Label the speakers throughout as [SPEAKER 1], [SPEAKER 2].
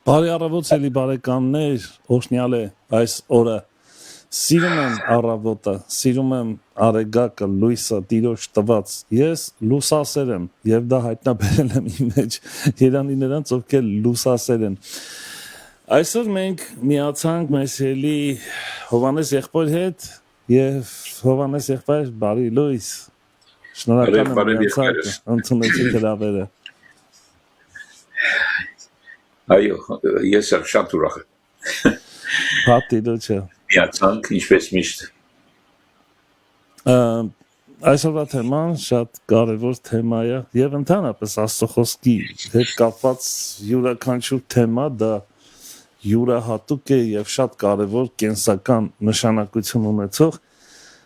[SPEAKER 1] Բարի առավոտ էլի բարեկամներ, օշնյալ է այս օրը, սիրում եմ առավոտը, սիրում եմ արեգակը, լույսը, տիրոջ տված, ես լուսասեր եմ և դա հայտնաբերել եմ իմ մեջ, երանի նրանց, ովքեր լուսասեր են։ Այսօր մենք միացանք մեր սիրելի Հովհաննես եղբայր հետ և Հովհաննես եղբայր, բարի լույս, շնորհակալ եմ միացանք, ընդունեցիք հրավերը։
[SPEAKER 2] Այո, ես շատ ուրախ եմ։
[SPEAKER 1] Պատիլոչը։
[SPEAKER 2] Միացանք, ինչպես միշտ։
[SPEAKER 1] Այսօրվա թեման շատ կարևոր թեմա է և ընդհանրապես Աստծո խոսքի հետ կապված յուրաքանչյուր թեմա դա յուրահատուկ է և շատ կարևոր կենսական նշանակություն ունեցող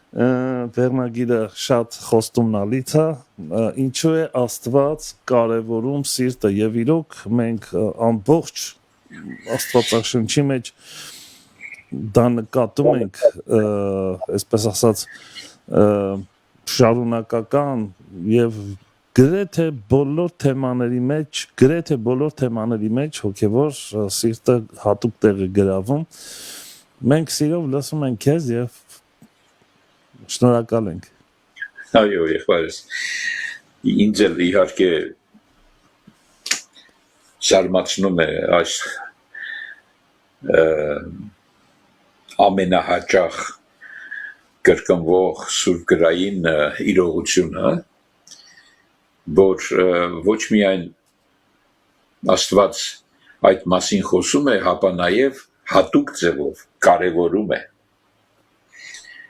[SPEAKER 1] վերնագիրը շատ խոստումնալից է, ինչու է Աստված կարևորում սիրտը և իրոք մենք ամբողջ Աստվածաշնչի մեջ դա նկատում ենք, այսպես ասած, շարունակական և գրեթե բոլոր թեմաների մեջ հոգևոր սիրտը հատուկ տեղ է գրավում։ Մենք սիրով լսում ենք քեզ եւ շնորհակալ ենք։
[SPEAKER 2] Այո, եղբայրս։ Ինձ էլ իհարկե զարմացնում է այս ամենահաճախ կրկնվող սուրբ գրային իրողությունը, որ ոչ միայն Աստված այդ մասին խոսում է, հապա նաև հատուկ ձևով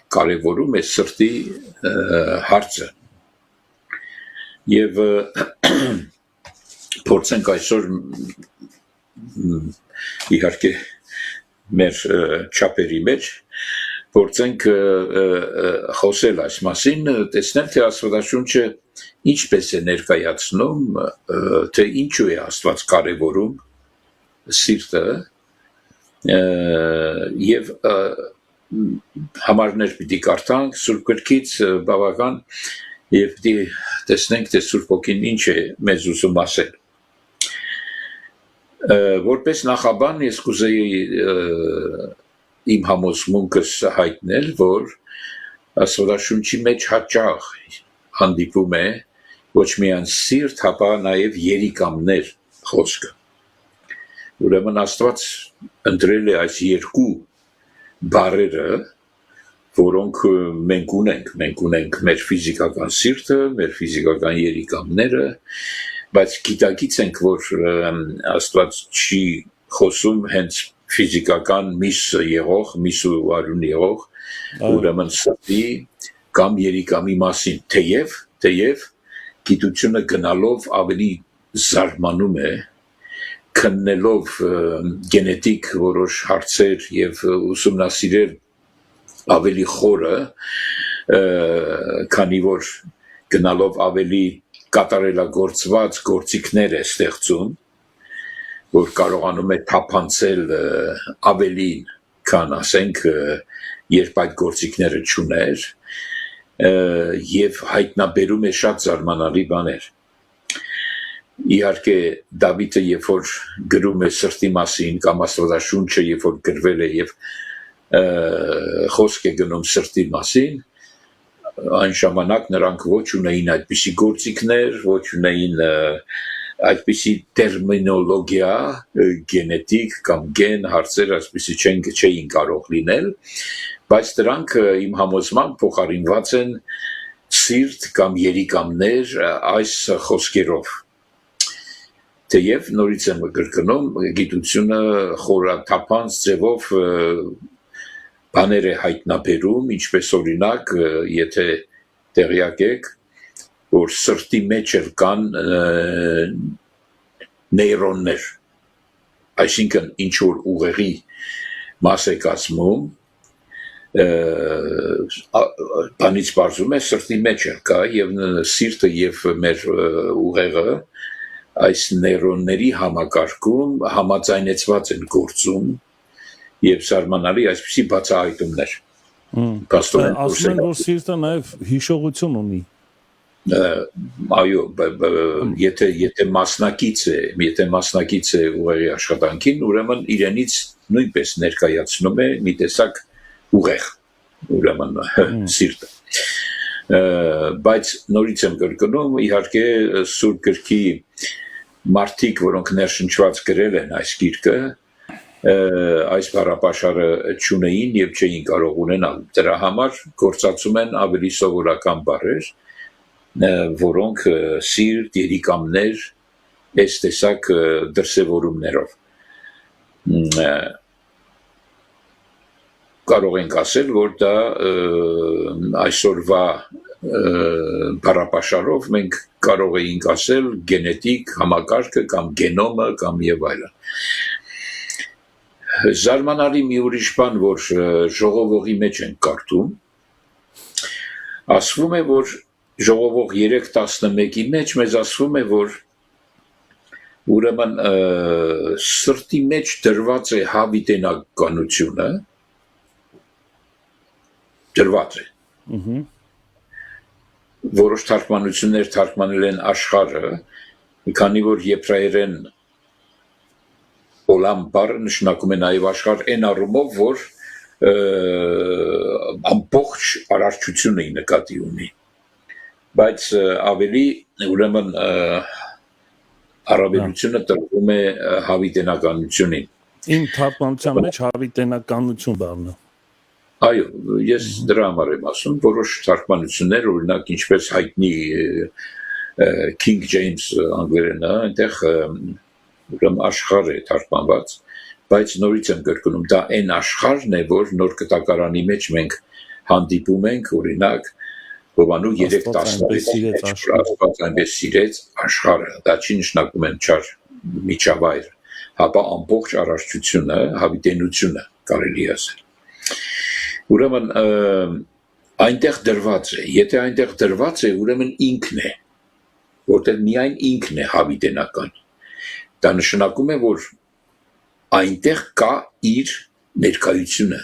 [SPEAKER 2] կարևորում է սրտի հարցը։ Եվ փորձենք այսօր իհարկե մեր չափերի մեջ փորձենք խոսել այս մասին, տեսնել թե Աստվածաշունչը ինչպես է ներկայացնում, թե ինչու է Աստված կարևորում սիրտը եւ համարներ պիտի կարդանք Սուրբ Գրքից բավական եւ պիտի տեսնենք թե Սուրբ Հոգին ինչ է մեզ ուզում ասել։ Որպես նախաբան ես կուզեի իմ համոզմունքս հայտնել, որ Աստվածաշունչի մեջ հաճախ հանդիպում է ոչ միայն սիրտ, հապա նաև երիկամներ խոսքը։ Ուրեմն Աստված ընտրել է այս երկու բառերը, որոնք մենք ունենք մեր ֆիզիկական սիրտը, մեր ֆիզիկական երիկամները, բայց գիտակից ենք, որ Աստված չի խոսում հենց ֆիզիկական միս ու արյուն եղող, ուրեմն սրտի կամ երիկամի մասին, թեև գիտությունը գնալով ավելի զարմանում է, քննելով գենետիկ որոշ հարցեր եւ ուսումնասիրել ավելի խորը, քանի որ գնալով ավելի կատարելագործված գործիքներ է ստեղծում, որ կարողանում է թափանցել ավելին, քան ասենք, երբ այդ գործիքները չուներ, եւ հայտնաբերում է շատ զարմանալի բաներ։ Իհարկե Դավիթը երբ որ գրում է սրտի մասին կամ Աստվածաշունչը երբ որ գրվել է եւ խոսք է գնում սրտի մասին, այն ժամանակ նրանք ոչ ունեին այդպիսի գործիքներ, ոչ ունեին այդպիսի տերմինոլոգիա, գենետիկ կամ գեն հարցեր այսպիսի չէին կարող լինել, բայց դրանք իմ համոզմամբ փոխարինված են սիրտ կամ երիկամներ այս խոսքերով։ Թեև նորից եմ կրկնում, գիտությունը խորաթափանց ձևով բաներ է հայտնաբերում, ինչպես օրինակ, եթե տեղյակ եք, որ սրտի մեջ էլ կան նեյրոններ, այսինքն ինչ որ ուղեղի մաս է կազմում, բանից պարզում է սրտի մեջ էլ կա եւ սիրտը եւ մեր ուղեղը այս նեյրոնների համակարգում համաձայնեցված են գործում եւ զարմանալի այսպիսի բացահայտումներ։
[SPEAKER 1] Ասում են, որ սիրտը նաեւ հիշողություն ունի։ Այո,
[SPEAKER 2] եթե մասնակից է ուղեղի աշխատանքին, ուրեմն իրենից նույնպես ներկայացնում է մի տեսակ ուղեղ, ուրեմն սիրտը։ Բայց նորից եմ կրկնում, իհարկե Սուրբ Գրքի մարդիկ, որոնք ներշնչված գրել են այս գիրքը, այս բառապաշարը չունեին եւ չէին կարող ունենալ։ Դրա համար գործածում են ավելի սովորական բառեր, որոնք սիրտ, երիկամներ, այս տեսակ դրսևորումներով։ Կարող ենք ասել, որ դա այսօրվա բառապաշարով մենք կարող էինք ասել գենետիկ համակարգը կամ գենոմը կամ եւ այլն։ Զարմանալի մի ուրիշ բան, որ ժողովողի մեջ են կարդում, ասվում է, որ ժողովող 3:11-ի մեջ մեզ ասվում է, որ ուրեմն սրտի մեջ դրված է հավիտենականությունը, դրված է։ որոշ թարգմանություններ թարգմանել են աշխարհը, քանի որ եբրայերեն օլամ բառը նշանակում է նաև աշխարհ այն առումով, որ ամբողջ արարչությունը նկատի ունի, բայց ավելի ուրեմն առավելությունը տրվում է հավիտենականությունին։
[SPEAKER 1] Իմ թարգմանության մեջ հավիտենականություն բառն է։
[SPEAKER 2] Այո, ես դրա համար եմ ասում, որոշ թարգմանություններ, օրինակ ինչպես հայտնի King James անգլերենը, այնտեղ ուրեմն աշխարհ է թարգմանված, բայց նորից եմ կրկնում, դա այն աշխարհն է, որ նոր կտակարանի մեջ մենք հանդիպում ենք, օրինակ Հովանու 3:16 Աստված այնպես սիրեց աշխարհը, դա չի նշանակում են չար միջավայր, հապա ամբողջ արարչությունը, հավիտենությունը կարելի ասել։ Ուրեմն այնտեղ դրված է, եթե այնտեղ դրված է, ուրեմն ինքն է, որտեղ միայն ինքն է հավիտենական։ Դա նշանակում է, որ այնտեղ կա իր ներկայությունը,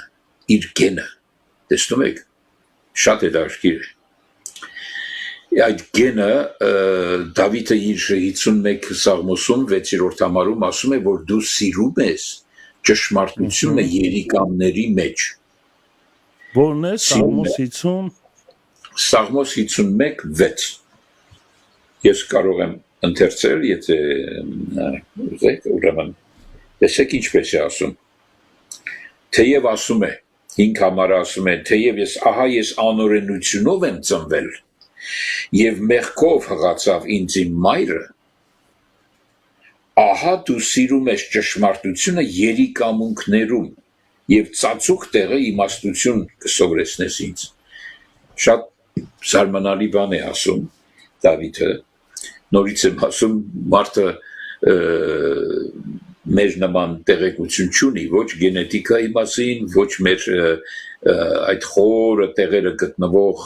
[SPEAKER 2] իր գենը։ Տեսնում եք, շատ հետաքրքիր է։ Այդ գենը Դավիթը իր 51 Սաղմոսում 6-րդ համարում ասում է, որ դու սիրում ես ճշմարտությունը երիկամների մեջ։
[SPEAKER 1] Որն է Սաղմոս 50
[SPEAKER 2] Սաղմոս 51:6 Ես կարող եմ ընթերցել, եթե ուզեք, ուրեմն տեսեք ինչպես է ասում։ Թեև ասում է, 5 համարը ասում է, թեև ես անօրենությունով եմ ծնվել, եւ մեղքով հղացավ ինձ իմ մայրը, ահա դու սիրում ես ճշմարտությունը երիկամունքներում եւ ծածուկ տեղը իմաստություն կսովորեցնես ինձ։ Շատ զարմանալի բան է ասում Դավիթը, նորից եմ ասում, մարդը մեր նման տեղեկություն չունի, ոչ գենետիկայի մասին, ոչ մեր այդ խորը տեղերը գտնվող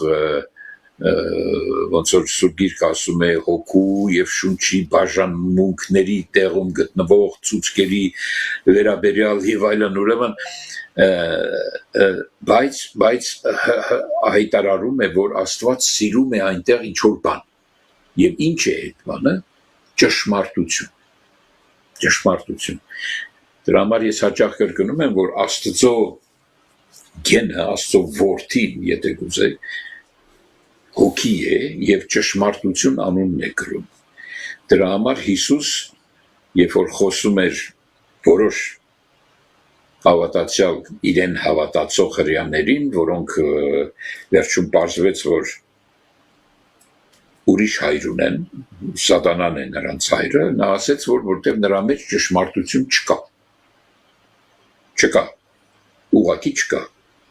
[SPEAKER 2] ոնց որ Սուրբ Գիրքը ասում է հոգու եւ շունչի բաժանմունքների տեղում գտնվող ցուցկերի վերաբերյալ եւ այլն, ուրեմն բայց հայտարարում է, որ Աստված սիրում է այնտեղ ինչ որ բան եւ ինչ է այդ բանը ճշմարտություն դրա համար ես հաճախ կրկնում եմ, որ Աստծո գենը, Աստծո որդին, եթե գուզեք հոգի է եւ ճշմարտություն անունն է գրում։ Դրա համար Հիսուս, երբ որ խոսում էր որոշ հավատացյալ իրեն հավատացող հրեաներին, որոնք վերջում պարզվեց, որ ուրիշ հայր ունեն, սատանան է նրանց հայրը, նա ասեց, որ որտեղ նրա մեջ ճշմարտություն չկա, ուղղակի չկա,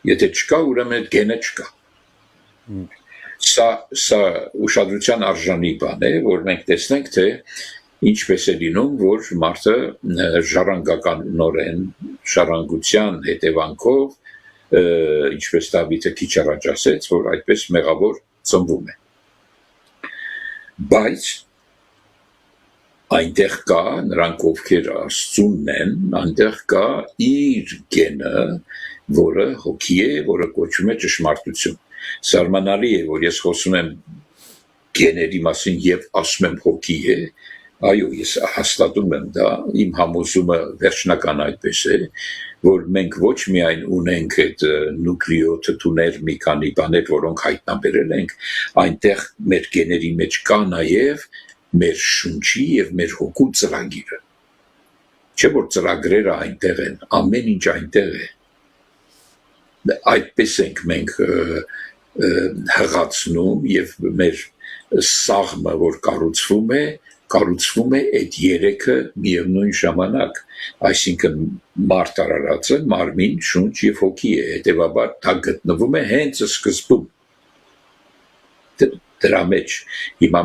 [SPEAKER 2] եթե չկա, ուրեմն այդ գենը չկա։ Սա ուշադրության արժանի բան է, որ մենք տեսնենք, թե ինչպես է լինում, որ մարդը ժառանգականորեն, ժառանգության հետևանքով, ինչպես Դավիթը քիչ առաջ ասեց, որ այդպես մեղավոր ծնվում է։ Բայց այնտեղ կա, նրանք ովքեր Աստծունն են, այնտեղ կա իր գենը, որը հոգի է, որը կոչվում է ճշմարտություն։ Զարմանալի է, որ ես խոսում եմ գեների մասին եւ ասում եմ հոգի է, այո, ես հաստատում եմ դա, իմ համոզումը վերջնական այդպես է, որ մենք ոչ միայն ունենք այդ նուկլեոտիդներ մի քանի բաներ, որոնք հայտնաբերել ենք, այնտեղ մեր գեների մեջ կա նաեւ մեր շունչի եւ մեր հոգու ծրագիրը։ Չէ՞ որ ծրագրերը այնտեղ են, ամեն ինչ այնտեղ է։ Այդպես ենք մենք հղացնում եւ մեր սաղմը, որ կառուցվում է այդ երեքը միևնույն ժամանակ, այսինքն մարդ արարածը, մարմին, շունչ եւ հոգի է, հետեւաբար դա գտնվում է հենց սկզբում դրա մեջ։ Հիմա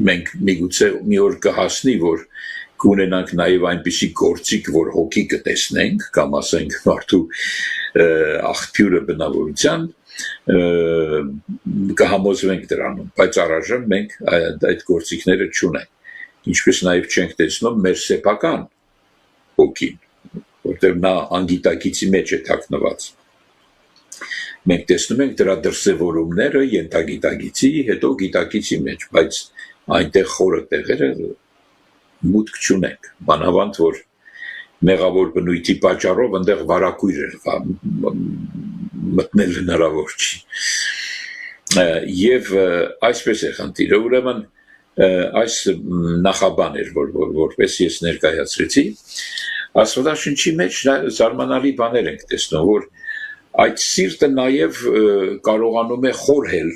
[SPEAKER 2] մենք միգուցե մի օր կհասնի, որ կունենանք նաև այնպիսի գործիք, որ հոգի կտեսնենք, կամ ասենք մարդու աղբյուրը բնավորության, կհամոզվենք դրանում, բայց առայժմ մենք այդ գործիքները չունենք, ինչպես նաև չենք տեսնում մեր սեփական հոգին, որտեղ նա անգիտակիցի մեջ է թաքնված։ մենք տեսնում ենք դրա դրսևորումները ենթագիտակցի, հետո գիտակցի մեջ, բայց այնտեղ խորը տեղերը մուտք չունենք, բանավանդ որ մեղավոր բնույթի պատճառով այնտեղ վարակույր էր մտնել հնարավոր չի։ Եվ այսպես է խնդիրը, ուրեմն այս նախաբան էր, որպես ես ներկայացրեցի, Աստվածաշնչի մեջ զարմանալի բաներ ենք տեսնում, որ այդ սիրտը նաև կարողանում է խորհել,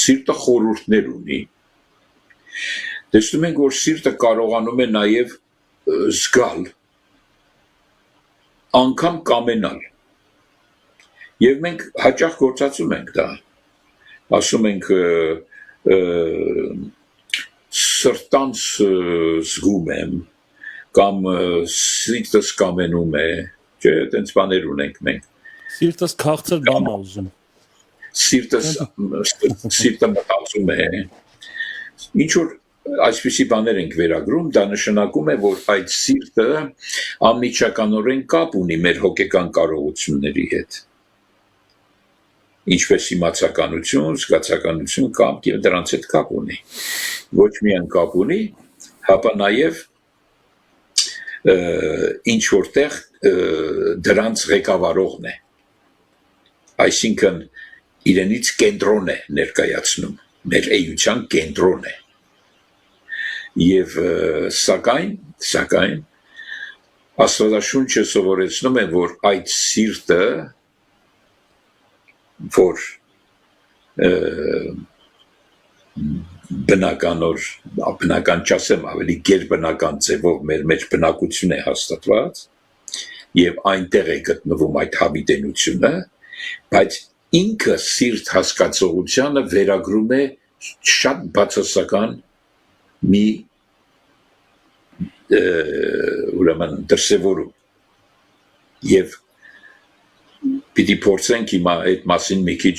[SPEAKER 2] սիրտը խորհուրդներ ունի։ Տեսնում ենք, որ սիրտը կարողանում է նաև զգալ, անգամ կամենալ։ Եվ մենք հաճախ գործածում ենք դա, ասում ենք սրտանց զգում եմ, կամ սիրտս կամենում է, չէ, այդպես բաներ ունենք մենք։
[SPEAKER 1] Սիրտս քաղցր բան ուզում։
[SPEAKER 2] Սիրտը մտածում է։ Ինչ որ այսպիսի բաներ ենք վերագրում, դա նշանակում է, որ այդ սիրտը անմիջականորեն կապ ունի մեր հոգեկան կարողությունների հետ։ Ինչպես իմացականություն, զգացականություն, կամք եւ դրանց հետ կապ ունի։ Ոչ միայն կապ ունի, հապա նաեւ ինչ որտեղ դրանց ղեկավարողն է, այսինքն իրենից կենտրոն է ներկայացնում, մեր էության կենտրոն է, եւ սակայն Աստվածաշունչը սովորեցնում է, որ այդ սիրտը, որ բնական չասեմ, ավելի գերբնական ձևով մեր մեջ բնակություն է հաստատված եւ այնտեղ է գտնվում այդ հավիտենությունը, բայց ինքը սիրտ հասկացողությանը վերագրում է շատ բացասական մի ուրեմն դրսևորում եւ պիտի փորձենք հիմա այդ մասին մի քիչ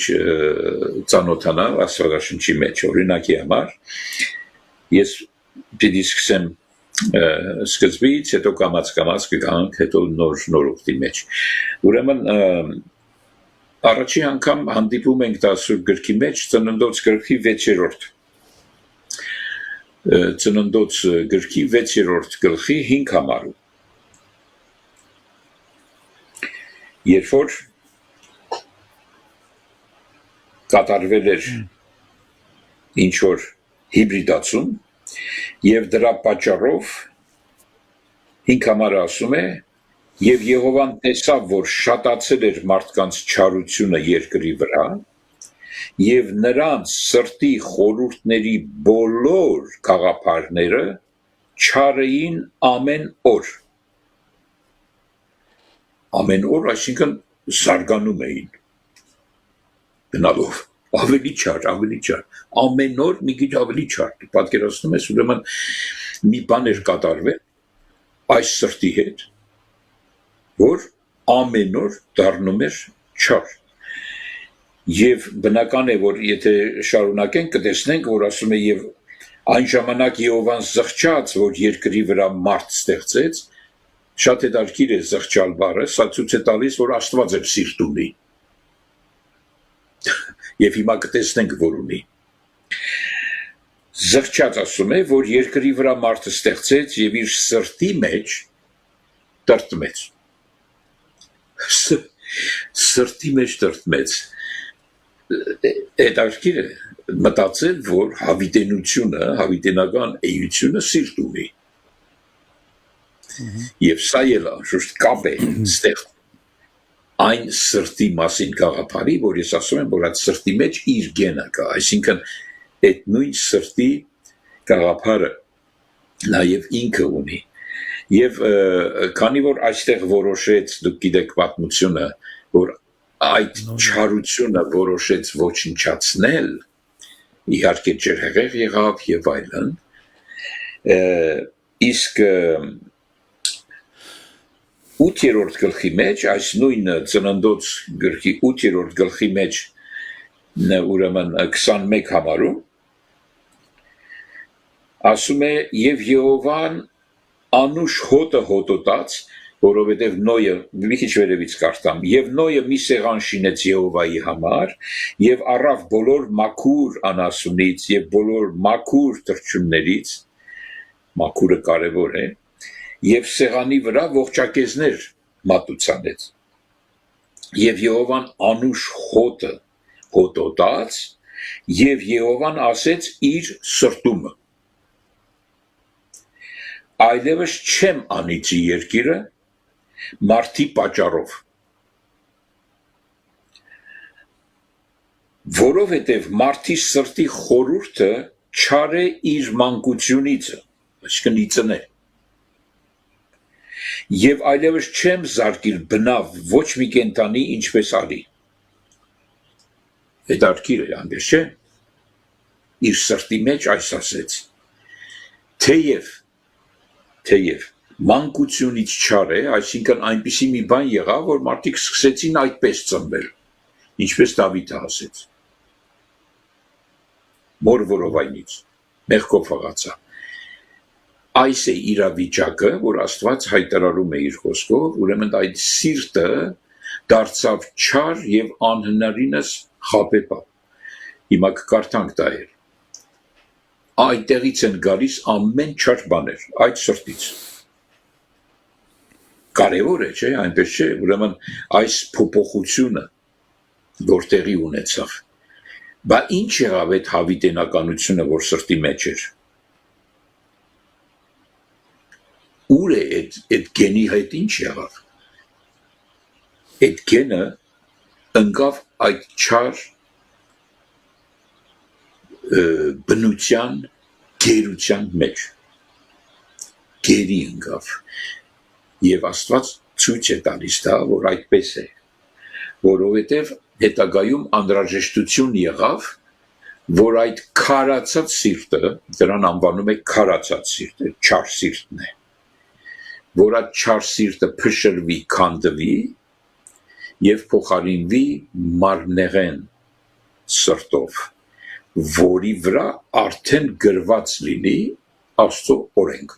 [SPEAKER 2] ծանոթանալ Աստվածաշնչի մեջ, օրինակի համար ես պիտի սկսեմ սկզբից, հետո կամաց կգանք, հետո նոր ուխտի մեջ, ուրեմն առաջի անգամ հանդիպում ենք Սուրբ գրքի մեջ Ծննդոց գրքի 6-րդ Ծննդոց գրքի 6-րդ գլխի 5 համարում, երբ որ կատարվել էր ինչ որ հիբրիդացում եւ դրա պատճառով 5 համարը ասում է եւ Եհովան տեսավ, որ շատացել էր մարդկանց չարությունը երկրի վրա եւ նրանց սրտի խորհուրդների բոլոր գաղափարները չար էին ամեն օր, այսինքն զարգանում էին գնալով, ավելի չար, ամեն օր մի քիչ ավելի չար, պատկերացնում ես, ուրեմն մի բան էր կատարվել այս սրտի հետ, որ ամեն օր դառնում էր չար, եւ բնական է, որ եթե շարունակենք կտեսնենք, որ ասում է եւ այն ժամանակ Եհովան զղջաց, որ երկրի վրա մարդ ստեղծեց, շատ հետաքրքիր է զղջալ բառը, սա ցույց է տալիս, որ Աստված է սիրտ ունի։ Եվ հիմա կտեսնենք, որ ունի։ Զղջաց ասում է, որ երկրի վրա մարդը ստեղծեց եւ իր սրտի մեջ տրտմեց։ Սրտի մեջ տրտմեց։ Հետաքրքիր է մտածել, որ հավիտենական էությունը սիրտ ունի։ Եվ սա էլ շուտ կապ է ստեղ այն սրտի մասին գաղափարի, որ ես ասում եմ, որ այդ սրտի մեջ իր գենը կա, այսինքն այդ նույն սրտի գաղափարը նաև ինքը ունի։ Եվ քանի որ այստեղ որոշեց, դուք գիտեք պատմությունը, որ այդ չարությունը որոշեց ոչնչացնել, իհարկե ջրհեղեղ եղավ եւ այլն, իսկ 8-րդ գլխի մեջ, այս նույն Ծննդոց գրքի 8-րդ գլխի մեջ, ուրեմն 21 համարում, ասում է, եւ Եհովան անուշ հոտը հոտոտաց որովհետև Նոյը մի քիչ վերևից կարդամ, եւ Նոյը մի սեղան շինեց Եհովայի համար, եւ առավ բոլոր մաքուր անասունից եւ բոլոր մաքուր թռչուններից, մաքուրը կարևոր է, եւ սեղանի վրա ողջակեզներ մատուցանեց։ Եվ Եհովան անուշ հոտը հոտոտաց, եւ Եհովան ասեց իր սրտումը. այլևս չեմ անիծի երկիրը մարդի պատճառով, որովհետև մարդի սրտի խորհուրդը չար է իր մանկությունից, այսինքն իծն է, եւ այլևս չեմ զարկիր բնավ ոչ մի կենդանի ինչպես արի։ Հետարքիր է անգես չէ, իր սրտի մեջ այս ասեց, թեև մանկությունից չար է, այսինքն այնպիսի մի բան եղավ, որ մարդիկ սկսեցին այդպես ծնվել, ինչպես Դավիթը ասեց, մոր որովայնից, մեղքով հղացա։ Այս է իրավիճակը, որ Աստված հայտարարում է իր խոսքով, ուրեմն այդ սիրտը դարձավ չար եւ անհնարինս խաբեպա։ Հիմա կկարդանք դա էր։ Այդտեղից են գալիս ամեն չար բաներ, այդ սրտից։ Կարևոր է, չէ, այնպես չէ, ուրեմն այս փոփոխությունը որ տեղի ունեցավ։ Բա ինչ եղավ այդ հավիտենականությունը, որ սրտի մեջ էր։ Ուր է այդ գենի հետ ինչ եղավ։ Այդ գենը ընկավ այդ չար բնության գերության մեջ, գերի ընկավ, և Աստված ցույց է տալիս դա, որ այդպես է, որովհետև հետագայում անհրաժեշտություն եղավ, որ այդ քարացած սիրտը, դրան անվանում է քարացած սիրտը, չար սիրտն է, որ այդ չար սիրտը փշրվի, քանդվի և փոխարինվի մարմնեղեն սրտով, որի վրա արդեն գրված լինի Աստծո օրենք։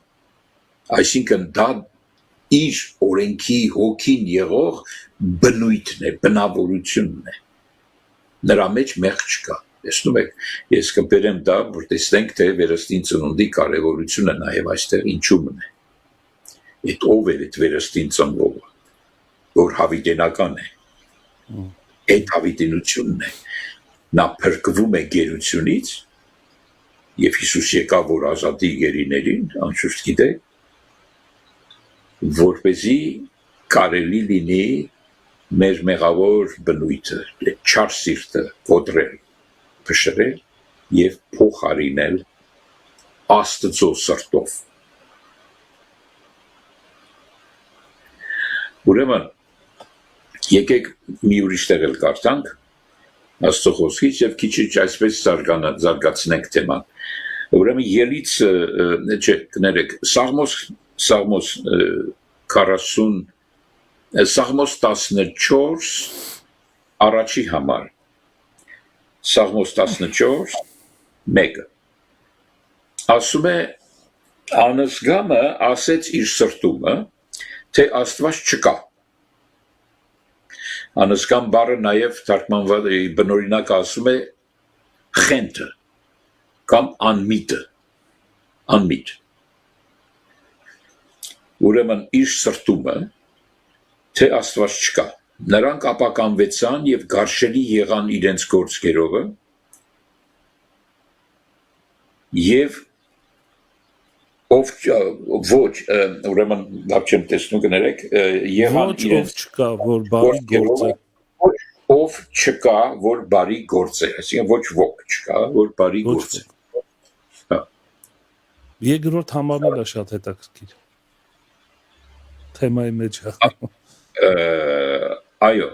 [SPEAKER 2] Այսինքն դա իր օրենքի հոգին եղող բնույթն է, բնավորությունն է։ Նրա մեջ մեղք չկա։ Տեսնում եք, ես կբերեմ դա, որ տեսնենք, թե վերստին ծնունդի կարևորությունը նաև այստեղ ինչու՞մն է։ Այդ ով է այդ վերստին ծնվողը, որ հավիտենական է։ Այդ հավիտենությունն է։ Նա փրկվում է գերությունից, և Հիսուս եկավ, որ ազատի գերիներին, անշուշտ գիտեք, որպեսզի կարելի լինի մեր մեղավոր բնույթը, չար սիրտը կոտրել, փշրել և փոխարինել Աստծո սրտով։ Ուրեմն, եկեք մի ուրիշ տեղ էլ կարդանք Աստծո խոսքից և քիչ այսպես զարգացնենք թեման։ Ուրեմն ելից, չէ, կներեք, Սաղմոս 14 առաջի համար, Սաղմոս 14 1 ասում է, անզգամը ասեց իր սրտումը, թե Աստված չկա։ Անզգամ բառը նաև թարգմանված բնօրինակ ասում է խենթը կամ անմիտը, անմիտ։ Ուրեմն իր սրտումը, թե Աստված չկա։ Նրանք ապականվեցան և գարշելի եղան իրենց գործերովը և ոչ, ուրեմն լավ չեմ տեսնում կներեք, եղան իրենց
[SPEAKER 1] չկա, որ բարի գործ է։
[SPEAKER 2] Ով չկա, որ բարի գործ է, այսինքն ոչ ոք չկա, որ բարի գործ է։
[SPEAKER 1] Երկրորդ համարն էլ է շատ հետաքրքիր։ Թեմայի մեջ է։
[SPEAKER 2] Այո,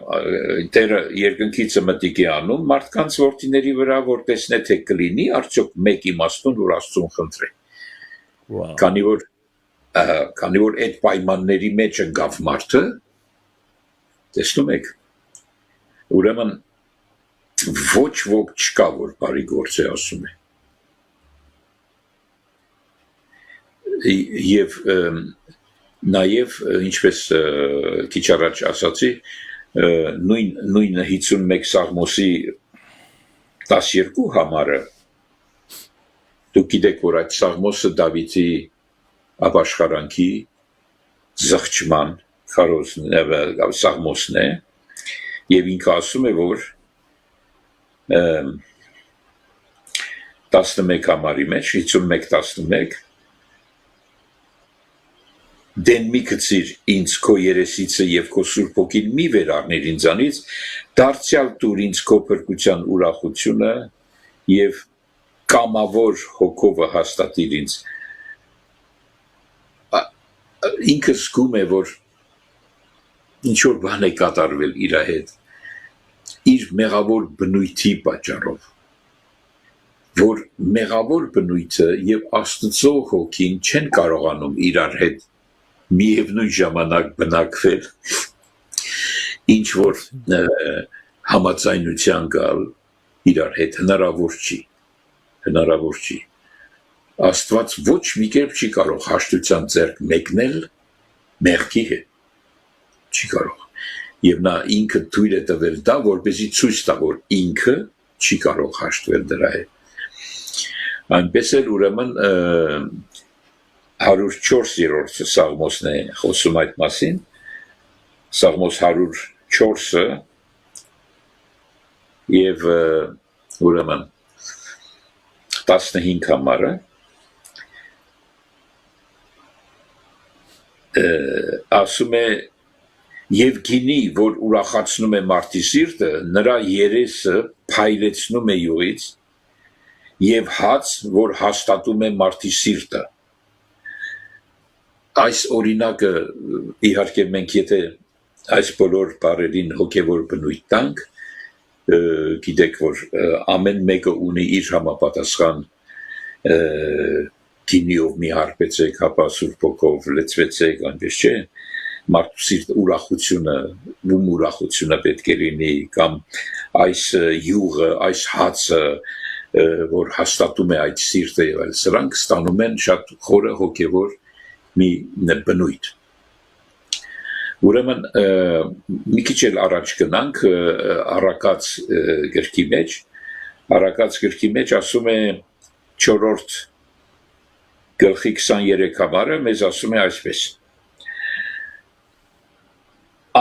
[SPEAKER 2] Տերը երկնքիցը մտիկ է անում մարդկանց որդիների վրա, որ տեսնե թե կլինի արդյոք մեկ իմաստուն, որ Աստծուն խնդրի։ Քանի որ այդ պայմանների մեջ ընկավ մարդը, տեսնում եք, ուրեմն ոչ ոք չկա, որ բարի գործ է ասում է։ Եվ Նաև ինչպես քիչ առաջ ասացի նույն 51 Սաղմոսի 12 համարը դուք գիտեք որ այդ Սաղմոսը Դավիթի ապաշխարանքի զղջման Սաղմոսն է եւ ինքը ասում է որ 11 համարի մեջ 51-11 դեն մի գցիր ինձ քո երեսիցը եւ քո սուրբ ոգին մի վերառնիր ինձանից դարձյալ տուր ինձ քո փրկության ուրախությունը եւ կամավոր հոգովը հաստատիր ինձ ինքը զգում է որ ինչ որ բան է կատարվել իր հետ իր մեղավոր բնույթի պատճառով որ մեղավոր բնույթը եւ Աստծո հոգին չեն կարողանում իրար հետ միևնույն ժամանակ բնակվել ինչ որ համաձայնության գալ իրար հետ հնարավոր չի Աստված ոչ մի կերպ չի կարող հաշտության ձեռք մեկնել մեղքի հետ չի կարող եւ նա ինքը թույլ է տվել դա որպեսզի ցույց տա որ ինքը չի կարող հաշտվել դրա հետ այնպես էլ ուրեմն 104-րդ Սաղմոսն է խոսում այդ մասին Սաղմոս 104-ը եւ ուրեմն 15 համարը ասում է եւ գինի որ ուրախացնում է մարդի սիրտը նրա երեսը փայլեցնում է յուղից եւ հաց որ հաստատում է մարդի սիրտը այս օրինակը իհարկե մենք եթե այս բոլոր բառերին հոգեվոր բնույթ տանք գիտեք որ ամեն մեկը ունի իր համապատասխան գինիով մի հարբեցեք հապա սուրբ ոգով լցվեցեք այնպես չէ մարդու սիրտ ուրախությունը պետք է լինի կամ այս յուղը այս հացը որ հաստատում է այդ սիրտը եւ այլ սրանք ստանում են շատ խորը հոգեվոր մի բնույթ ուրեմն մի քիչ էլ առաջ գնանք առակաց գրքի մեջ ասում է 4-րդ գլխի 23 համարը մեզ ասում է այսպես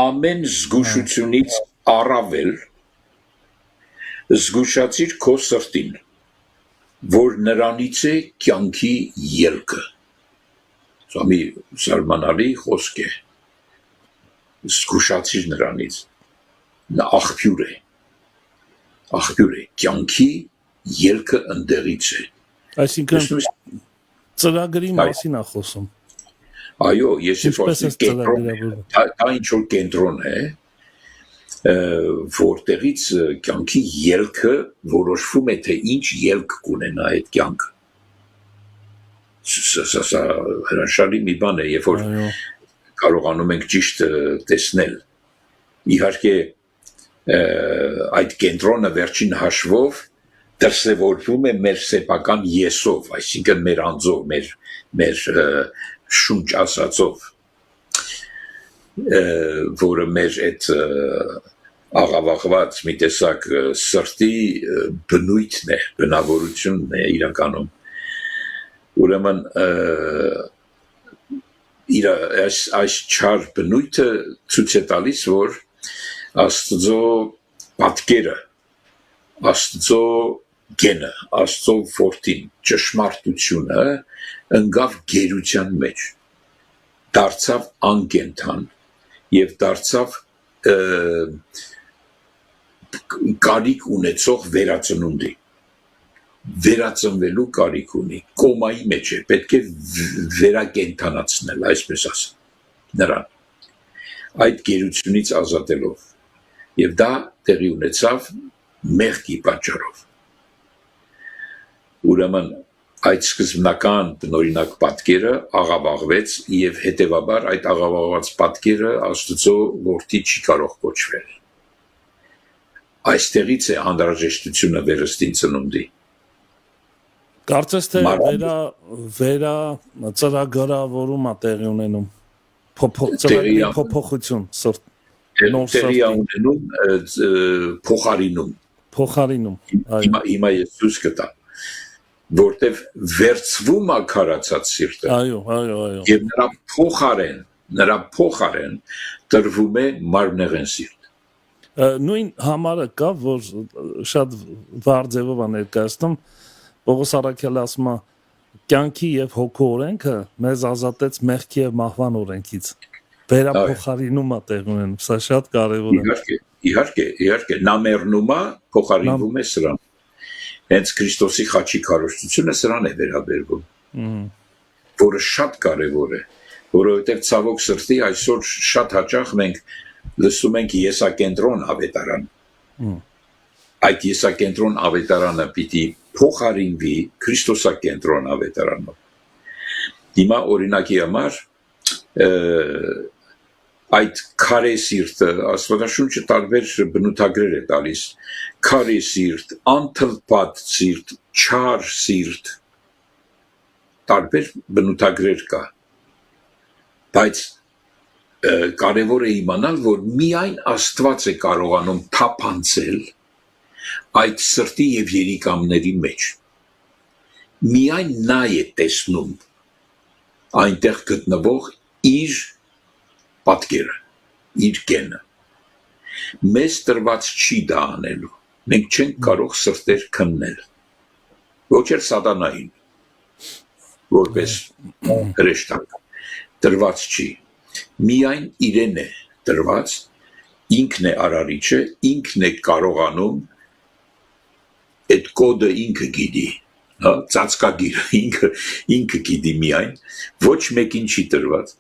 [SPEAKER 2] ամեն զգուշությունից առավել զգուշացիր քո սրտին որ նրանից է կյանքի ելքը Սա մի զարմանալի խոսք է զգուշացիր նրանից նա աղբյուր է կյանքի ելքը ընդեղից է
[SPEAKER 1] այսինքն ծրագրի մասին է խոսում
[SPEAKER 2] այո ես դա ինչ որ կենտրոն է որտեղից կյանքի ելքը որոշվում է թե ինչ ելք կունենա այդ կյանքը Սա հրաշալի մի բան է, երբ որ կարողանում ենք ճիշտ տեսնել։ Իհարկե այդ կենտրոնը վերջին հաշվով դրսևորվում է մեր սեփական եսով, այսինքն մեր անձով, մեր շունչ ասածով, որը մեր այդ աղավաղված մի տեսակ սրտի բնույթն է, բնավորությունն է իրականում։ Ուրեմն այս չար բնույթը ցույց է տալիս, որ Աստծո պատկերը, Աստծո գենը, Աստծո որդին, ճշմարտությունը ընկավ գերության մեջ, դարձավ անկենդան եւ դարձավ կարիք ունեցող վերածնունդի վերածնվելու կարիք ունի, կոմայի մեջ է, պետք է վերակենդանացնել, այսպես ասեմ, նրան, այդ գերությունից ազատելով, և դա տեղի ունեցավ մեղքի պատճառով։ Ուրեմն այդ սկզբնական բնօրինակ պատկերը աղավաղվեց և հետևաբար այդ աղավաղված պատկերը Աստծո որդի չի կարող կոչվել։ Այստեղից է անհրաժեշտությունը վերստին ծնունդի։
[SPEAKER 1] Կարծես թե վերա ծրագրավորում է տեղի ունենում։ փոփոխություն սրտ նոր
[SPEAKER 2] տեղի
[SPEAKER 1] սրտի
[SPEAKER 2] ունենում փոխարինում
[SPEAKER 1] փոխարինում այո
[SPEAKER 2] հիմա ես ցույց կտամ որտեվ վերծվում է քարացած սիրտը
[SPEAKER 1] այո
[SPEAKER 2] եւ նրա փոխարեն տրվում է մարմնեղեն սիրտ
[SPEAKER 1] նույն համարը կա որ շատ վառ ձևով է ներկայացնում Պողոս Առաքյալը ասում է կյանքի եւ հոգու օրենքը մեզ ազատեց մեղքի եւ մահվան օրենքից վերափոխարինում է տեղ ունենում սա շատ կարեւոր է
[SPEAKER 2] իհարկե նա մեռնում է փոխարինվում է սրան հենց Քրիստոսի խաչի քարոզությունը սրան է վերաբերվում որը շատ կարեւոր է որովհետեւ ցավոք սրտի այսօր շատ հաճախ մենք լսում ենք եսակենտրոն ավետարան այդ եսակենտրոն ավետարանը պիտի փոխարինվի Քրիստոսակենտրոն ավետարանով հիմա օրինակի համար այդ քարե սիրտը Աստվածաշունչը տարբեր բնութագրեր է տալիս քարե սիրտ, անթլփատ սիրտ, չար սիրտ տարբեր բնութագրեր կա բայց կարևոր է իմանալ որ միայն Աստված է կարողանում թափանցել այդ սրտի եւ երիկամների մեջ միայն նա է տեսնում այնտեղ գտնվող իր պատկերը իր գենը մեզ տրված չի դա անելու մենք չենք կարող սրտեր քննել ոչ էլ սատանային որպես հրեշտակ տրված չի միայն իրեն է տրված ինքն է արարիչը ինքն է կարողանում այդ կոդը ինքը գիտի ծածկագիրը ինքը գիտի միայն ոչ մեկին չի տրված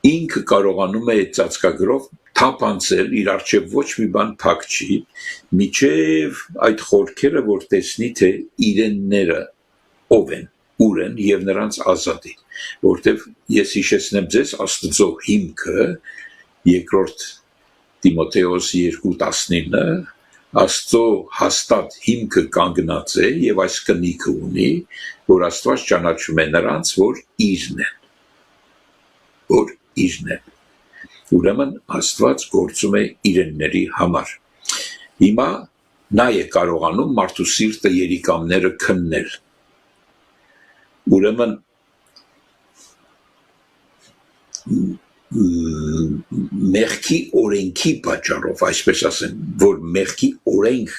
[SPEAKER 2] ինքը կարողանում է այդ ծածկագրով թափանցել իր առջև ոչ մի բան փակ չի միջև այդ խորքերը որ տեսնի թե իրենները ով են ուր են եւ նրանց ազատի որտեվ ես հիշեցնեմ ձեզ Աստծո հիմքը երկրորդ Տիմոթեոս 2:19 Աստծո հաստատ հիմքը կանգնած է եւ այս կնիքը ունի որ Աստված ճանաչում է նրանց որ իրն է ուրեմն Աստված գործում է իրենների համար հիմա նա է կարողանում մարդու սիրտը երիկամները քննել ուրեմն մեղքի օրենքի պատճառով այսպես ասեմ որ մեղքի օրենք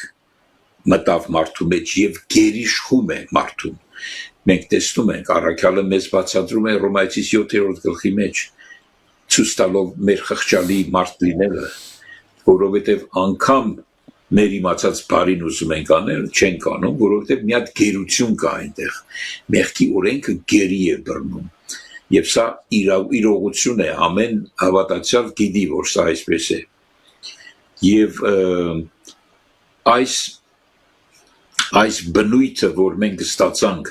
[SPEAKER 2] մտավ մարդու մեջ եւ գերիշխում է մարդուն մենք տեսնում ենք առաքյալը մեզ բացատրում է Հռոմայացիս 7-րդ գլխի մեջ ցույց տալով մեր խղճալի մարդ լինելը որովհետեւ անգամ մեր իմացած բարին ուզում ենք անել չենք անում որովհետեւ մի հատ գերություն կա այնտեղ մեղքի օրենքը գերի է բռնում եւ սա իրողություն է ամեն հավատացյալ գիտի որ սա այսպես է եւ այս բնույթը որ մենք ստացանք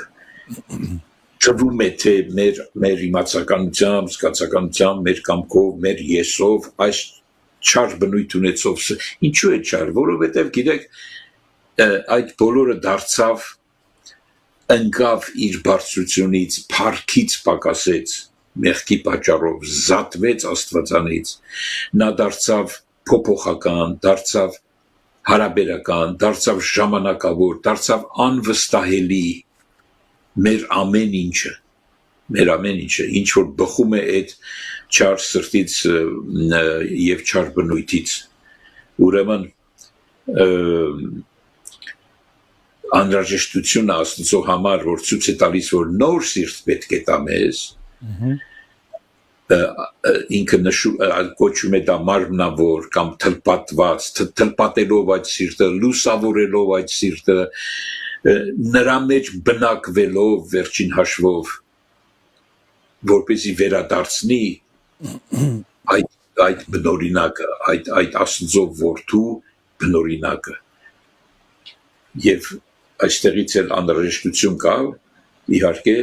[SPEAKER 2] թվում է թե մեր իմացականությամբ, զգացականությամբ, մեր կամքով, մեր եսով այս չար բնույթ ունեցող ինչու է չար որովհետեւ գիտեք այդ բոլորը դարձավ ընկավ իր բարձրությունից փառքից պակասեց մեղքի պատճառով զատվեց Աստվածանից նա դարձավ փոփոխական դարձավ հարաբերական դարձավ ժամանակավոր դարձավ անվստահելի մեր ամեն ինչը ինչ որ բխում է այդ չար սրտից եւ չար բնույթից ուրեմն անհրաժեշտությունը Աստծո համար որ ցույց է տալիս որ նոր սիրտ պետք է տա մեզ ինքը կոչում է դա մարմնավոր կամ թլպատված թլպատելով այդ սիրտը լուսավորելով այդ սիրտը նրա մեջ բնակվելով վերջին հաշվով որպեսզի վերադարձնի այդ բնօրինակը այդ Աստծո որդու բնօրինակը եւ այստեղից էլ անհրաժեշտություն կա իհարկե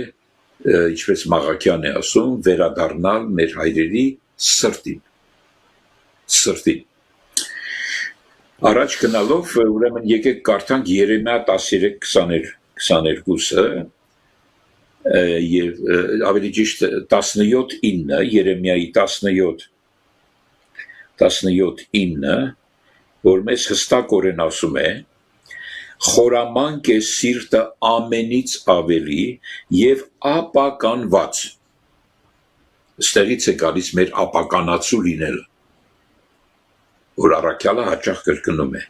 [SPEAKER 2] ինչպես Մաղաքյանն է ասում վերադառնալ մեր հայրերի սրտին առաջ գնալով ուրեմն եկեք կարդանք Երեմիա 13:22-ը եւ ավելի ճիշտ 17:9 Երեմիայի 17:9 որ մեզ հստակորեն ասում է խորամանկ է սիրտը ամենից ավելի եւ ապականված ստերից է գալիս մեր ապականացու լինելը որ առաքյալը հաճախ կրկնում է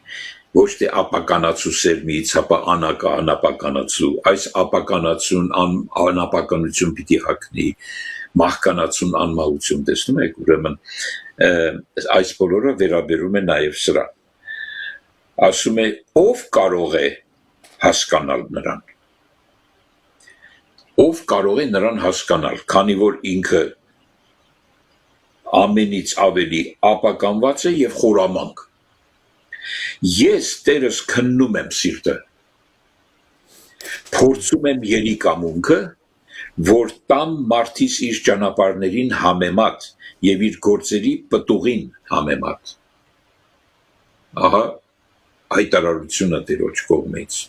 [SPEAKER 2] ոչ թե ապականացու սերմից, հապա անապականացու, այս ապականացուն անապականություն պիտի հագնի, մահկանացուն անմահություն, տեսնում եք, ուրեմն այս բոլորը վերաբերում է նաև սրա։ Ասում է, ով կարող է հասկանալ նրան։ Ով կարող է նրան հասկանալ, քանի որ ինքը ամենից ավելի ապականված է եւ խորամանկ։ Ես Տերս քննում եմ սիրտը, փորձում եմ երիկամունքը, որ տամ մարդիս իր ճանապարհներին համեմատ եւ իր գործերի պտուղին համեմատ։ Ահա հայտարարությունը Տերոջ կողմից։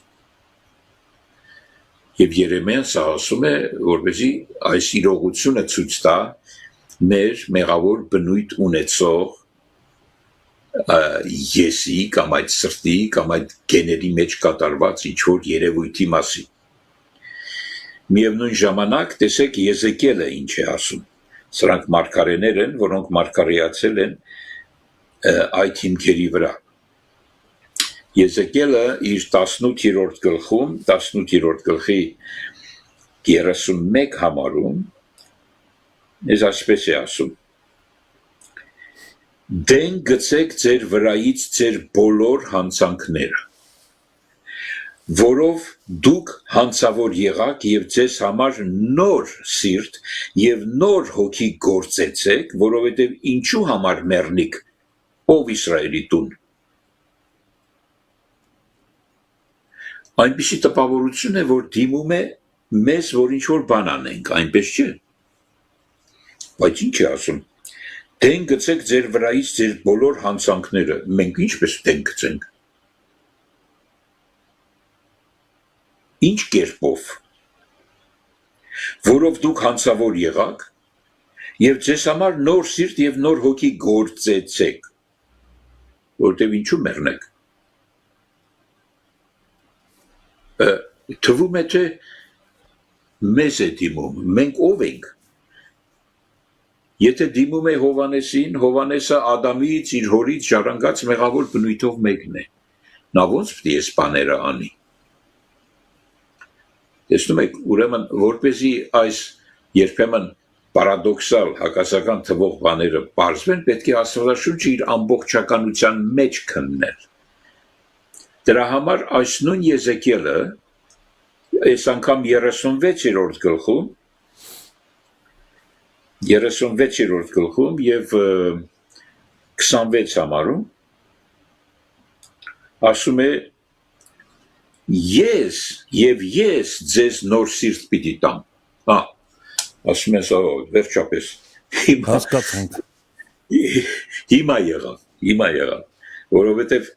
[SPEAKER 2] Եվ Երեմիան սա ասում է, որպեսզի այս իրողությունը ցույց տա մեր մեղավոր բնույթ ունեցող եսի կամ այդ սրտի կամ այդ գեների մեջ կատարված ինչ-որ երևույթի մասին։ Միևնույն ժամանակ տեսեք Եզեկիելը ինչ է ասում։ Սրանք մարգարեներ են, որոնք մարգարեացել են այդ հիմքերի վրա։ Եզեկիելը իր 18-րդ գլխում, 18-րդ գլխի 31 համարում ես այսպես է ասում. Դեն գցեք ձեր վրայից ձեր բոլոր հանցանքները, որով դուք հանցավոր եղաք եւ ձեզ համար նոր սիրտ եւ նոր հոգի գործեցեք, որովհետեւ ինչու համար մեռնիք, ով Իսրայելի տուն։ Այնպիսի տպավորություն է, որ դիմում է մեզ, որ ինչ-որ բան անենք, այնպես չէ։ Բայց ինչ է ասում։ Դեն գցեք ձեր վրայից ձեր բոլոր հանցանքները, մենք ինչպես դեն գցենք։ Ինչ կերպով, որով դուք հանցավոր եղաք եւ ձեզ համար նոր սիրտ եւ նոր հոգի գործեցեք, որտեւ ինչու մեռնեք։ Թվում է թե մեզ է դիմում, մենք ով ենք։ Եթե դիմում է Հովանեսին, Հովանեսը Ադամից իր հորից ժառանգած մեղավոր բնույթով մեկն է։ Նա ոնց պիտի այս բաները անի։ Տեսնում եք, ուրեմն որպեսզի այս երբեմն պարադոքսալ հակասական թվող բաները բարձվեն, պետք է Աստվածաշունչը իր ամբողջականության մեջ քննել։ Դրա համար այս նույն Եզեկիելը այս անգամ 36-րդ գլխում 36-րդ գլխում եւ 26 համարում ասում է ես ձեզ նոր սիրտ պիտի տամ։ Ասում ես վերջապես
[SPEAKER 1] Հասկացանք։
[SPEAKER 2] Հիմա եղավ, որովհետեւ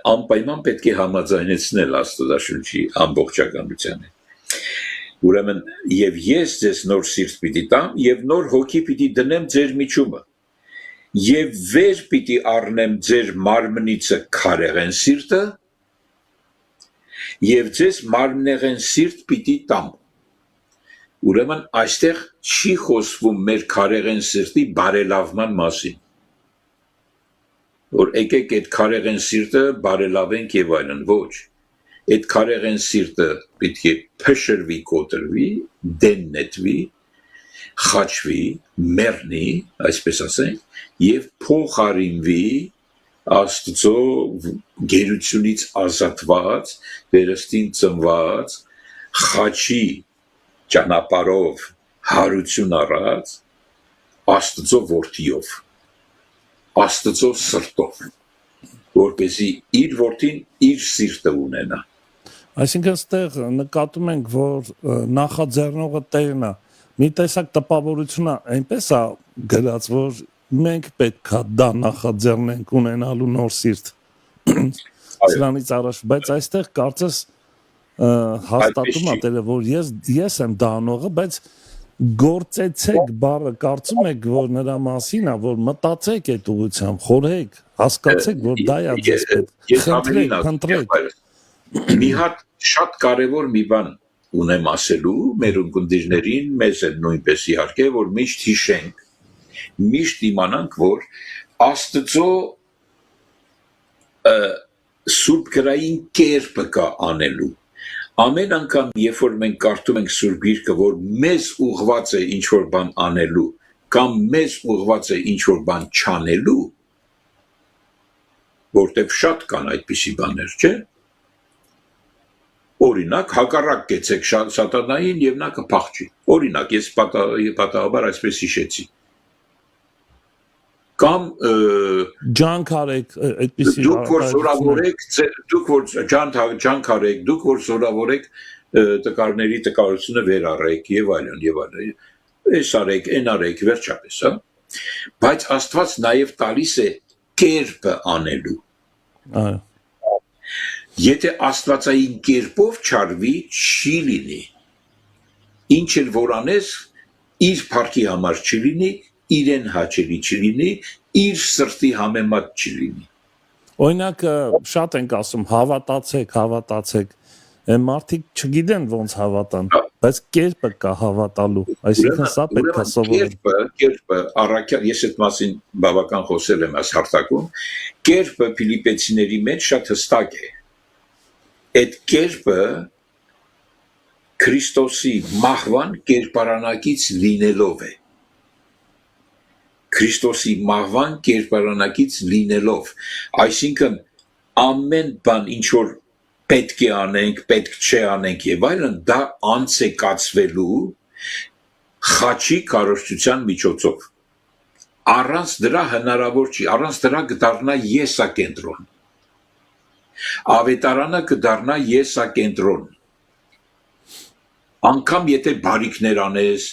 [SPEAKER 2] անպայման պետք է համաձայնեցնել Աստվածաշունչի ամբողջականությանը։ Ուրեմն եւ ես ձեզ նոր սիրտ պիտի տամ եւ նոր հոգի պիտի դնեմ ձեր միջումը եւ վեր պիտի առնեմ ձեր մարմնիցը քարեղեն սիրտը եւ ձեզ մարմնեղեն սիրտ պիտի տամ։ Ուրեմն այստեղ չի խոսվում մեր քարեղեն սիրտի բարելավման մասին։ Որ եկեք այդ քարեղեն սիրտը բարելավենք եւ այլն, ոչ։ Այդ քարեղեն սիրտը պիտի փշրվի, կոտրվի, դեննետվի, խաչվի, մեռնի, այսպես ասենք, եւ փոխարինվի Աստծո գերությունից ազատված, վերստին ծնված, խաչի ճանապարհով հարություն առած Աստծո որդիով, Աստծո սրտով, որպեսզի իր որդին իր սիրտը ունենա։
[SPEAKER 1] Այսինքն ստեղ նկատում ենք, որ նախաձեռնողը Տերն է, մի տեսակ տպավորությունը այնպես է գրած, որ մենք պետք է դա նախաձեռնենք ունենալու նոր սիրտ։ Սրանից առաջ, բայց այստեղ կարծես հաստատում ատել որ ես եմ դանողը, բայց գործեցեք բառը կարծում եք որ նրա մասին է, որ մտածեք այդ ուղղությամբ, խորհեք, հասկացեք, որ դա է ձեզ պետք։ Խնդրեք։
[SPEAKER 2] Մի հատ շատ կարևոր մի բան ունեմ ասելու մեր ունկնդիրներին, մեզ էլ նույնպես իհարկե, որ միշտ հիշենք, միշտ իմանանք, որ Աստծո սուրբ գրային կերպը կա անելու։ Ամեն անգամ, երբ որ մենք կարդում ենք Սուրբ Գիրքը, որ մեզ ուղղված է ինչ-որ բան անելու, կամ մեզ ուղղված է ինչ-որ բան չանելու, որտեղ շատ կան այդպիսի բաներ, չէ՞։ Օրինակ, հակառակ կեցեք սատանային եւ նա կփախչի։ Օրինակ, ես պատահաբար այսպես հիշեցի։ Կամ
[SPEAKER 1] ջանք արեք, այդպիսի
[SPEAKER 2] դուք որ զորավորեք, դուք որ ջանք արեք, դուք որ զորավորեք տկարների տկարությունը վեր առեք եւ այլն եւ այլն։ Այս արեք, այն արեք, վերջապես, հա։ Բայց Աստված նաեւ տալիս է կերպը անելու։
[SPEAKER 1] Այո։
[SPEAKER 2] Եթե աստվածային կերպով չարվի, չի լինի։ Ինչ էլ որ անես, իր փառքի համար չի լինի, իրեն հաճելի չի լինի, իր սրտի համեմատ չի լինի։
[SPEAKER 1] Օրինակ շատ ենք ասում հավատացեք, մարդիկ չգիտեն ոնց հավատան, բայց կերպը կա հավատալու, այսինքն սա պետք է սովորել։
[SPEAKER 2] Կերպը առաքյալ, ես այդ մասին բավական խոսել եմ այս հարթակում, կերպը Ֆիլիպեցիների մեջ շատ հստակ է։ Այդ կերպը Քրիստոսի մահվան կերպարանակից լինելով է։ Քրիստոսի մահվան կերպարանակից լինելով, այսինքն ամեն բան ինչ որ պետք է անենք, պետք չէ անենք եւ այլն, դա անց է կացվելու խաչի քարոզչության միջոցով։ Առանց դրա հնարավոր չի, առանց դրա կդառնա եսակենտրոն։ Ավետարանը կդառնա եսակենտրոն։ Անկամ եթե բարիքներ անես,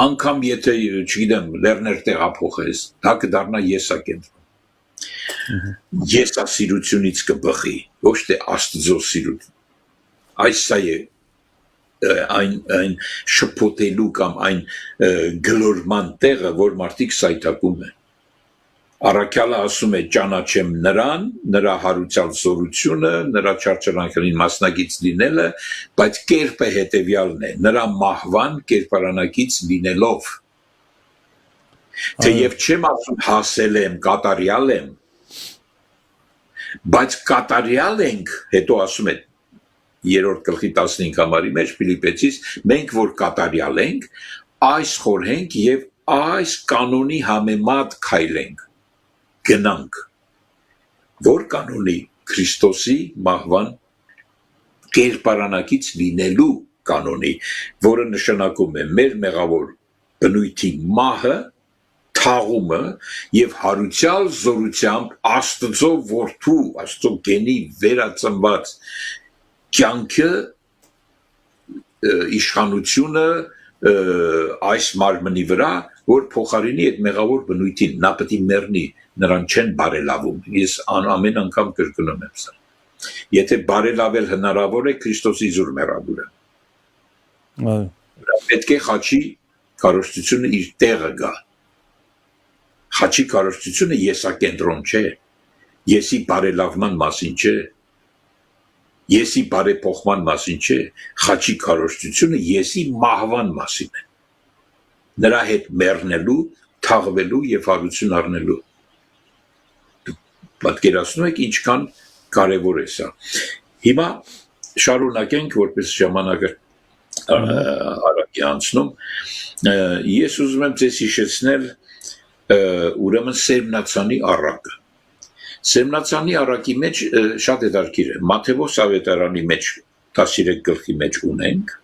[SPEAKER 2] անկամ եթե, չգիտեմ, լեռներ տեղափոխես, դա կդառնա եսակենտրոն։ Եսասիրությունից կբխի, ոչ թե Աստծո սիրություն։ Այս սա է այն շփոթելու կամ այն գլորման տեղը, որ մարդիկ սայթակում են։ Առաքյալը ասում է ճանաչեմ նրան, նրա հարուցյալ զորությունը, նրա չարչարանքներին մասնակից լինելը, բայց կերպը հետևյալն է, նրա մահվան կերպարանակից լինելով։ Թեև չեմ ասում հասել եմ, կատարյալ եմ, բայց կատարյալ ենք, հետո ասում է 3-րդ գլխի 15 համարի մեջ Ֆիլիպեցիս, մենք որ կատարյալ ենք, այս խորհենք եւ այս կանոնի համեմատ քայլենք, գնանք, որ կանոնի Քրիստոսի մահվան կերպարանակից լինելու կանոնի, որը նշանակում է մեր մեղավոր բնույթի մահը, թաղումը եւ հարուցյալ զորությամբ Աստծո որդու, Աստծո գենի վերածնված կյանքը, իշխանությունը այս մարմնի վրա, որ փոխարինի այդ մեղավոր բնույթին, նա պետք է մեռնի, նրան չեն բարելավում։ Ես ամեն անգամ կրկնում եմ սա։ Եթե բարելավել հնարավոր է, Քրիստոսի զուր մեռավորը։ Պետք է խաչի քարոզչությունը իր տեղը գա։ Խաչի քարոզչությունը եսակենտրոն չէ։ Եսի բարելավման մասին չէ։ Եսի բարեփոխման մասին չէ, խաչի քարոզչությունը եսի մահվան մասին է։ Նրա հետ մեռնելու, թաղվելու եւ հարություն առնելու։ Պատկերացնում եք ինչքան կարևոր է սա։ Հիմա շարունակենք, որպես ժամանակը արագ է անցնում։ Ես ուզում եմ ձեզ հիշեցնել ուրեմն Սերմնացանի առակը։ Սերմնացանի առակի մեջ շատ հետաքրքիր է։ Մատթեոս ավետարանի մեջ 13 գլխի մեջ ունենք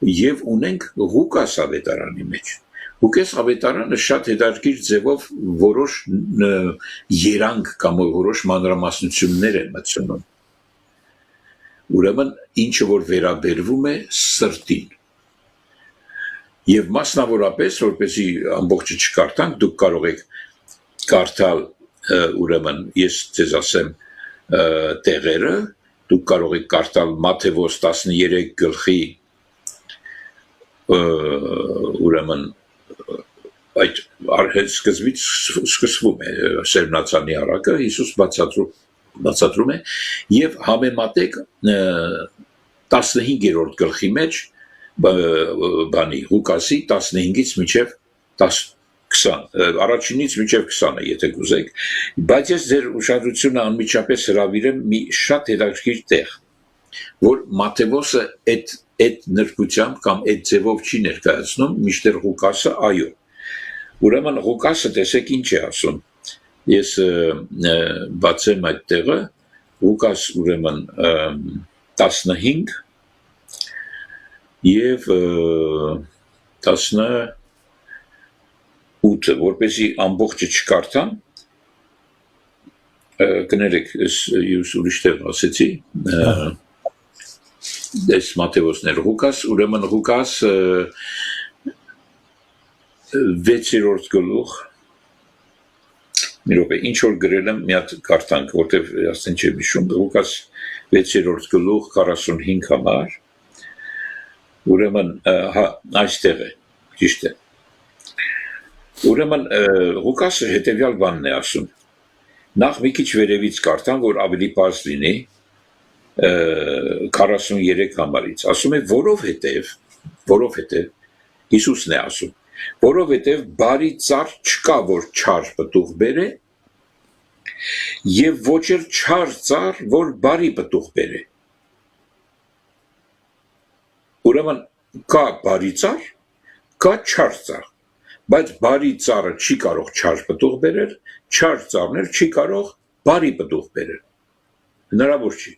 [SPEAKER 2] եւ ունենք Ղուկաս ավետարանի մեջ։ Ղուկաս ավետարանը շատ հետաքրքիր ձևով որոշ երանգ կամ որոշ մանրամասնություններ է մտցնում։ Ուրեմն ինչը որ վերաբերվում է սրտին։ Եվ մասնավորապես, որպեսզի ամբողջը չկարդանք, դուք կարող եք կարդալ ուրեմն ես ձեզ ասեմ տեղերը, դուք կարող եք կարդալ Մատթեոս 13 գլխի ուրեմն այդ արհետ սկզբից սկսվում է Սերմնացանի առակը Հիսուս բացատրում է եւ համեմատեք 15-րդ գլխի մեջ բանի Ղուկասի 15-ից մինչև 20 առաջինից մինչև 20-ը եթե կուզեք բայց ես ձեր ուշադրությունը անմիջապես հրավիրեմ մի շատ հետաքրքիր տեղ որ Մատթեոսը այդ նրբությամբ կամ այդ ձևով չի ներկայացնում մինչդեռ Ղուկասը այո ուրեմն Ղուկասը տեսեք ինչ է ասում ես բացեմ այդ տեղը Ղուկաս ուրեմն 15 եւ 18 որպեսզի ամբողջը չկարդամ կներեք ես ուրիշ տեղ ասեցի դες Մատթեոսն էր Ղուկաս ուրեմն Ղուկաս 6-րդ գլուխ մի րոպե ինչ որ գրել եմ մի հատ կարդանք որտեվ ասեն չէ հիշում Ղուկաս 6-րդ գլուխ 45 համար ուրեմն այստեղ է ճիշտ է ուրեմն Ղուկասը հետևյալ բանն է ասում նախ մի քիչ վերևից կարդամ որ ավելի պարզ լինի 43 համարից ասում է որովհետև Հիսուսն է ասում որովհետև բարի ծառ չկա որ չար պտուղ բերե եւ ոչ էլ չար ծառ որ բարի պտուղ բերե ուրեմն կա բարի ծառ կա չար ծառ բայց բարի ծառը չի կարող չար պտուղ բերել չար ծառն էլ չի կարող բարի պտուղ բերել հնարավոր չի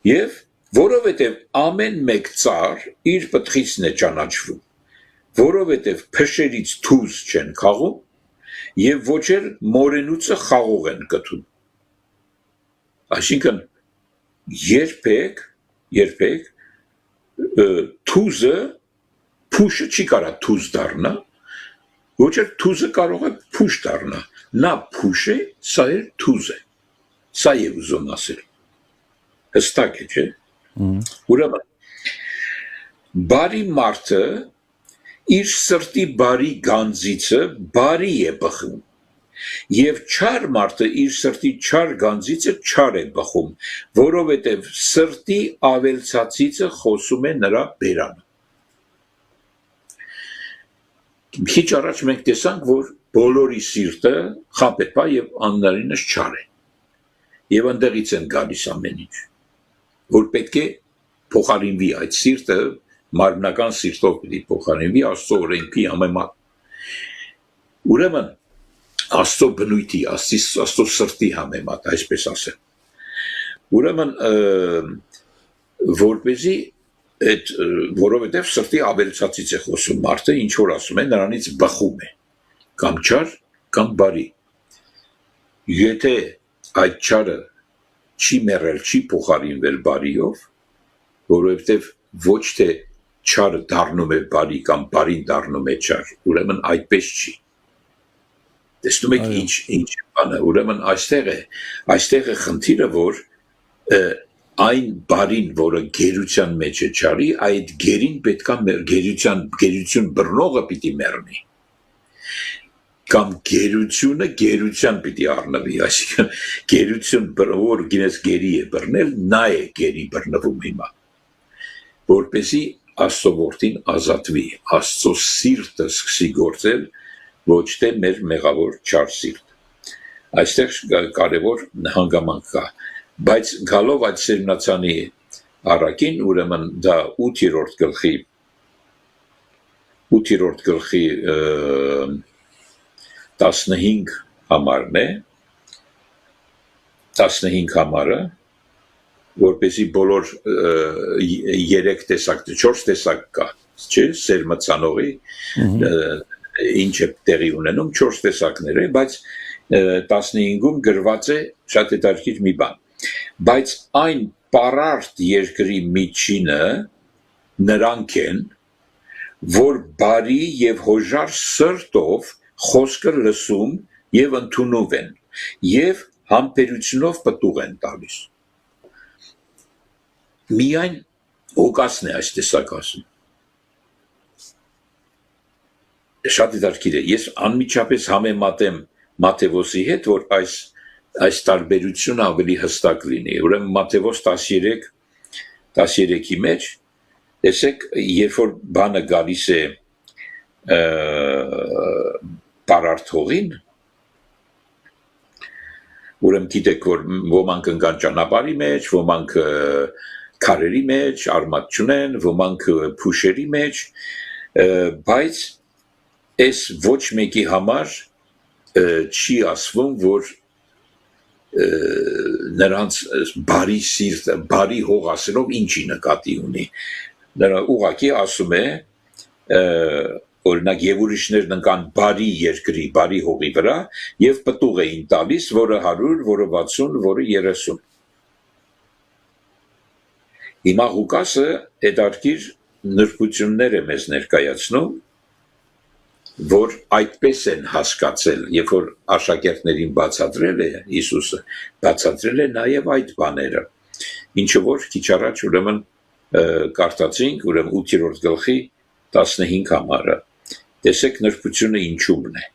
[SPEAKER 2] եւ որովհետև ամեն մեկ ծառ իր պտղիցն է ճանաչվում որովհետև փշերից թուզ չեն քաղում եւ ոչ էլ մորենուցը խաղող են կթում այսինքն երբեք թուզը փուշը չի կարող թուզ դառնա ոչ էլ թուզը կարող է փուշ դառնա նա փուշ է սա էլ թուզ է սա է ուզում ասել հստակ է չէ ուրեմն բարի մարդը իր սրտի բարի գանձիցը բարի է բխում եւ չար մարդը իր սրտի չար գանձիցը չար է բխում որովհետեւ սրտի ավելցածիցը խոսում է նրա բերանը քիչ առաջ մենք տեսանք որ բոլորի սիրտը խաբեփա եւ աննարինս չար է եւ այնտեղից են գալիս ամեն ինչ որ պետք է փոխարինվի այդ սիրտը մարմնական սիրտով պիտի փոխարինվի Աստծո օրենքի համեմատ ուրեմն Աստծո բնույթի Աստծո սրտի համեմատ այսպես ասեմ ուրեմն որպեսզի այդ որովհետև սրտի ավելցածից է խոսում մարդը ինչ որ ասում է նրանից բխում է կամ չար կամ բարի եթե այդ չարը չի մեռել չի փոխարինվել բարիով որովհետև ոչ թե չարը դառնում է բարի կամ բարին դառնում է չար ուրեմն այդպես չի տեսնում եք ինչ բանը ուրեմն այստեղ է խնդիրը որ այն բարին որը գերության մեջ է չարի այդ գերին պետքա գերություն բռնողը պիտի մեռնի կամ գերությունը գերության պիտի առնվի այսինքն գերություն որ գինես գերի է բռնել նա է գերի բռնվում հիմա որպեսզի Աստծո որդին ազատվի Աստծո սիրտը սկսի գործել ոչ թե մեր մեղավոր չար սիրտ այստեղ կարևոր հանգամանք կա բայց գալով այդ Սերմնացանի առակին ուրեմն դա 8-րդ գլխի 15 համարն է 15 համարը որպեսզի բոլոր 3 տեսակ 4 տեսակ կա չէ սերմացանողի ինչ է տեղի ունենում 4 տեսակներ է բայց 15-ում գրված է շատ հետաքրքիր մի բան բայց այն պարարտ երկրի միջինը նրանք են որ բարի եւ հոժար սրտով խոսքը լսում եւ ընդունում են եւ համբերությունով պտուղ են տալիս։ Միայն Ղուկասն է այս տեսակ ասում։ Շատ դիտարկիր է, ես անմիջապես համեմատեմ Մատթեոսի հետ, որ այս տարբերությունը ավելի հստակ լինի։ Ուրեմն Մատթեոս 13-ի մեջ, տեսեք, երբ որ բանը գալիս է պարարտ հողին, ուրեմն գիտեք, որ ոմանք ընկան ճանապարհի մեջ, ոմանք քարերի մեջ, արմատ չունեն, ոմանք փուշերի մեջ, բայց այս ոչ մեկի համար չի ասվում, որ նրանց բարի սիրտը, բարի հող ասելով ինչի նկատի ունի։ Նրա ուղղակի ասում է, օրինակ եւ ուրիշներն ընկան բարի երկրի, բարի հողի վրա եւ պտուղ էին տալիս, որը 100, որը 60, որը 30։ Հիմա Ղուկասը հետարքիր նրբություններ է մեզ ներկայացնում, որ այդպես են հասկացել, երբ որ աշակերտներին բացատրել է Հիսուսը, բացատրել է նաև այդ բաները, ինչը որ քիչ առաջ ուրեմն կարդացինք, ուրեմն 8-րդ գլխի 15 համարը, տեսեք նրբությունը ինչումն է,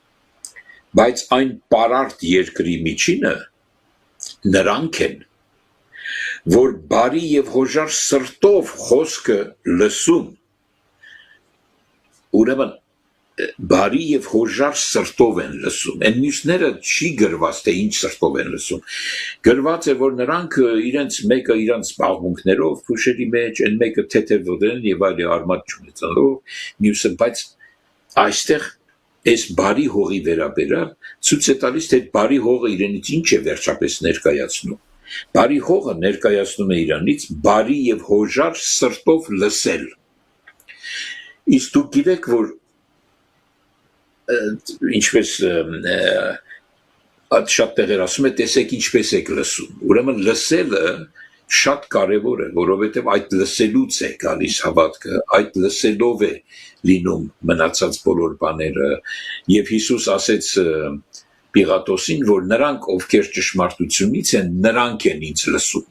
[SPEAKER 2] բայց այն պարարտ երկրի միջինը նրանք են, որ բարի եւ հոժար սրտով խոսքը լսում, ուրեմն բարի եւ հոժար սրտով են լսում։ Այն մյուսները չի գրված, թե ինչ սրտով են լսում։ Գրված է, որ նրանք իրենց մեկը իրենց զբաղմունքներով փուշերի մեջ, այն մեկը թեթևոդեն եւ այլ արմատ չունեցող, մյուսը, բայց այստեղ այս բարի հողի վերաբերյալ ցույց է տալիս, թե բարի հողը իրենից ինչ է վերջապես ներկայացնում։ Բարի հողը ներկայացնում է իրանից բարի եւ հոժար սրտով լսել։ Իսկ դուք գիտեք, որ ինչպես շատ տեղեր ասում է, տեսեք ինչպես եք լսում։ Ուրեմն լսելը շատ կարևոր է, որովհետև այդ լսելուց է գալիս հավատքը, այդ լսելով է լինում մնացած բոլոր բաները։ Եվ Հիսուս ասեց Պիղատոսին, որ նրանք, ովքեր ճշմարտությունից են, նրանք են ինձ լսում։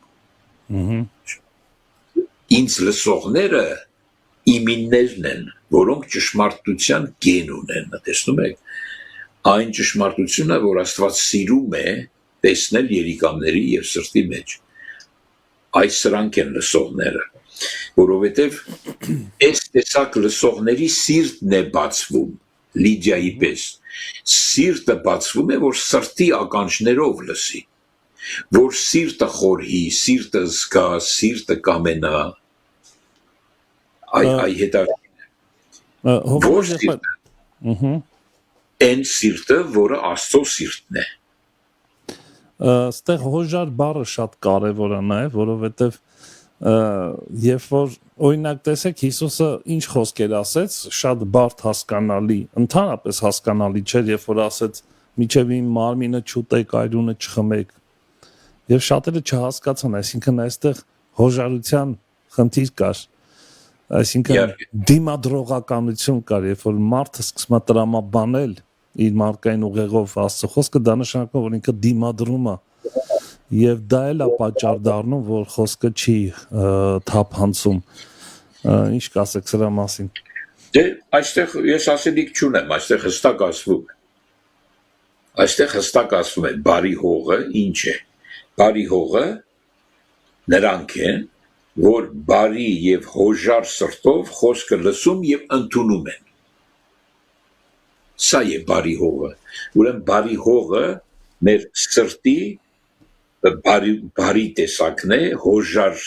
[SPEAKER 2] Ինձ լսողները իմիններն են, որոնք ճշմարտության գեն ունեն, տեսնում եք, այն ճշմարտությունը, որ Աստված սիրում է տեսնել երիկամների եւ սրտի մեջ, այս սրանք են լսողները, որովհետեւ այս տեսակ լսողների սիրտն է բացվում, Լիդիայի պես, սիրտը բացվում է, որ սրտի ականջներով լսի, որ սիրտը խորհի, սիրտը զգա, սիրտը կամենա, այ հետաքրքիր է։ Այն սիրտը, որը Աստծո սիրտն է։
[SPEAKER 1] Այստեղ հոժար բառը շատ կարևոր է նաև, որովհետև երբ որ օրինակ տեսեք Հիսուսը ինչ խոսքեր ասեց, շատ բարդ հասկանալի, ընդհանրապես հասկանալի չէր, երբ որ ասեց «Միչև իմ մարմինը չուտեք, այրունը չխմեք»։ Եվ շատերը չհասկացան, այսինքն այստեղ հոժարության խնդիր կար, այսինքն դիմադրողականություն կար, երբ որ մարդը սկսում է տրամաբանել իր մարդկային ուղեղով Աստծո խոսքը, դա նշանակում որ ինքը դիմադրում է եւ դա էլ է պատճառ դառնում, որ խոսքը չի թափանցում։ Ինչ կասեք սրա մասին։
[SPEAKER 2] Դե այստեղ ես ասելիք չունեմ, այստեղ հստակ ասվում է։ Այստեղ հստակ ասվում է բարի հողը ինչ է։ Բարի հողը նրանք են, որ բարի եւ հոժար սրտով խոսքը լսում եւ ընդունում են։ Սա է բարի հողը։ Ուրեմն բարի հողը մեր սրտի բարի տեսակն է, հոժար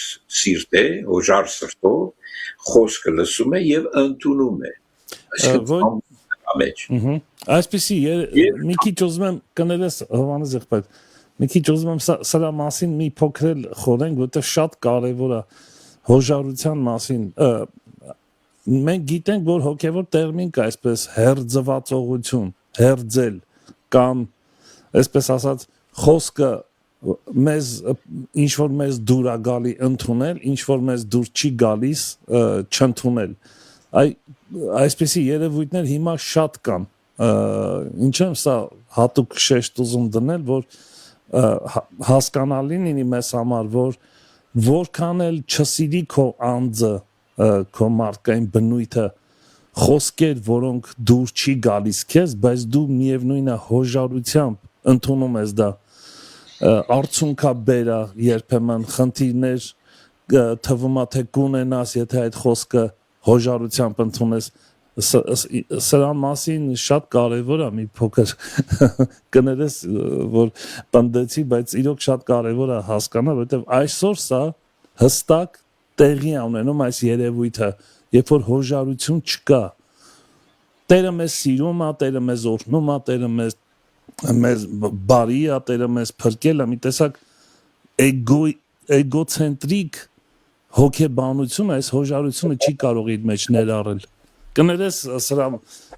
[SPEAKER 2] սիրտ է, հոժար սրտով խոսքը լսում է եւ ընդունում է։
[SPEAKER 1] Այսպեսի մի քիչ ուզում եմ կներես Հովանես եղբայր, մի քիչ ուզում եմ սրա մասին մի փոքր խորենք, որտեղ շատ կարևոր է հոժարության մասին։ Մենք գիտենք, որ հոգևոր տերմին կա այսպես հերձվածողություն, հերձել կամ այսպես ասած խոսքը մեզ ինչ որ մեզ դուր է գալի ընդունել, ինչ որ մեզ դուր չի գալիս չընդունել։ Այսպեսի երևույթներ հիմա շատ կան։ Ինչ եմ սա հատուկ շեշտ ուզում դնել, որ հասկանալին ինի մեզ համար, որ որքան էլ չսիրի քո անձը, քո մարդկային բնույթը, խոսքեր, որոնք դուր չի գալիս քեզ, բայց դու միևնույնը հոժարությամբ ընդունում ես դա, արդյունքա բերա երբեմն խնդիրներ թվում է թե կունենաս, եթե այդ խոսքը հոժարությամբ ընդունես, սրա մասին շատ կարևոր է մի փոքր կներես, որ պնդեցի, բայց իրոք շատ կարևոր է հասկանալ, որովհետև այսօր սա հստակ տեղի է ունենում այս երևույթը, երբ որ հոժարություն չկա, Տերը մեզ սիրում է, Տերը մեզ օրհնում է, Տերը մեզ բարի է, Տերը մեզ փրկել է, մի տեսակ էգոցենտրիկ հոգեբանությունը, այս հոժարությունը չի կարող իր մեջ ներառել։ Կներես սրա,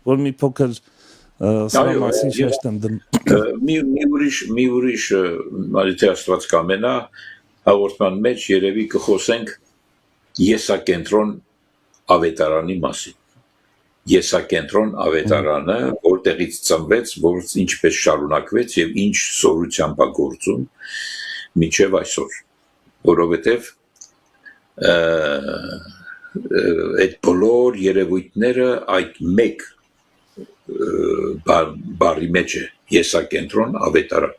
[SPEAKER 1] որ մի փոքր սրա մասին շեշտ եմ դնում։
[SPEAKER 2] Մի ուրիշ Մարիթի Աստված կամենա հաղորդման մեջ երևի կխոսենք եսակենտրոն ավետարանի մասին։ Եսակենտրոն ավետարանը, որտեղից ծնվեց, որ ինչպես շարունակվեց եւ ինչ սորությամբ է գործում մինչեւ այսօր, որովհետեւ այդ բոլոր երևույթները այդ մեկ բարի մեջ է եսակենտրոն ավետարան։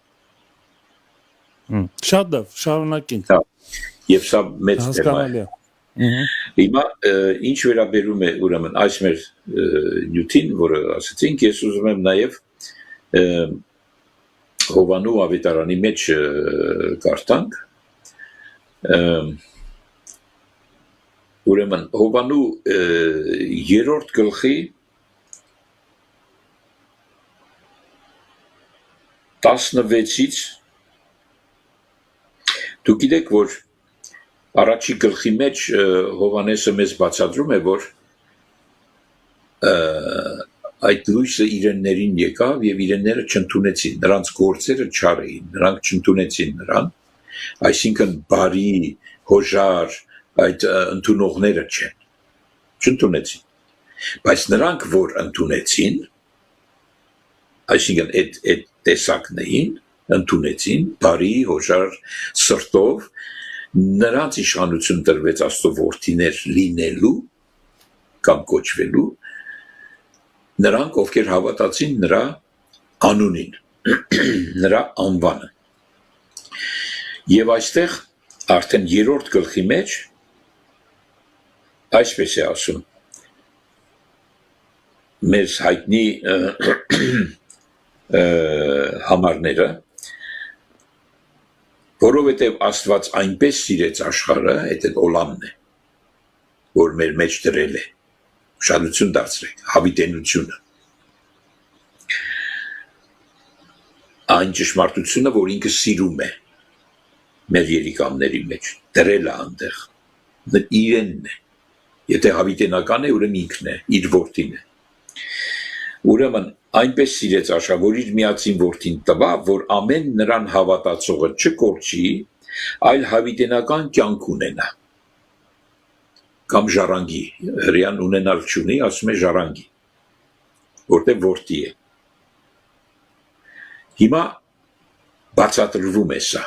[SPEAKER 1] Շատ լավ, շարունակենք։
[SPEAKER 2] Եվ սա մեծ թեմա է։ Հիմա ինչ վերաբերում է ուրեմն այս մեր նյութին, որը ասեցինք, ես ուզում եմ նաև Հովանու ավետարանի մեջ կարդանք, ուրեմն Հովանու 3-րդ գլխի 16-ից դուք գիտեք, որ առաջի գլխի մեջ Հովանեսը մեզ բացատրում է, որ այդ լույսը իրեններին եկավ եւ իրենները չընդունեցին, նրանց գործերը չար էին, նրանք չընդունեցին նրան, այսինքն բարի, հոժար, այդ ընդունողները չընդունեցին, բայց նրանք, որ ընդունեցին, այսինքն այդ տեսակներին ընդունեցին, բարի, հոժար սրտով, նրանց իշխանություն տրվեց Աստծո որդիներ լինելու կամ կոչվելու, նրանք, ովքեր հավատացին նրա անունին, նրա անվանը։ Եվ այստեղ արդեն 3-րդ գլխի մեջ այսպես է ասում, մեր հայտնի համարները, որովհետև Աստված այնպես սիրեց աշխարհը, այդ օլամն է, որ մեր մեջ դրել է, ուշադրություն դարձրեք, հավիտենությունը, այն ճշմարտությունը, որ ինքը սիրում է մեր երիկամների մեջ, դրել է այնտեղ, իրենն է, եթե հավիտենական է, ուրեմն ինքն է, իր որդին է, ուրեմն այնպես սիրեց աշխարհը, որ իր միածին որդին տվավ, որ ամեն նրան հավատացողը չկորչի, այլ հավիտենական կյանք ունենա, կամ ժառանգի, հրեան ունենալ չունի, ասում է ժառանգի, որտեղ որդի է։ Հիմա բացատրվում է սա,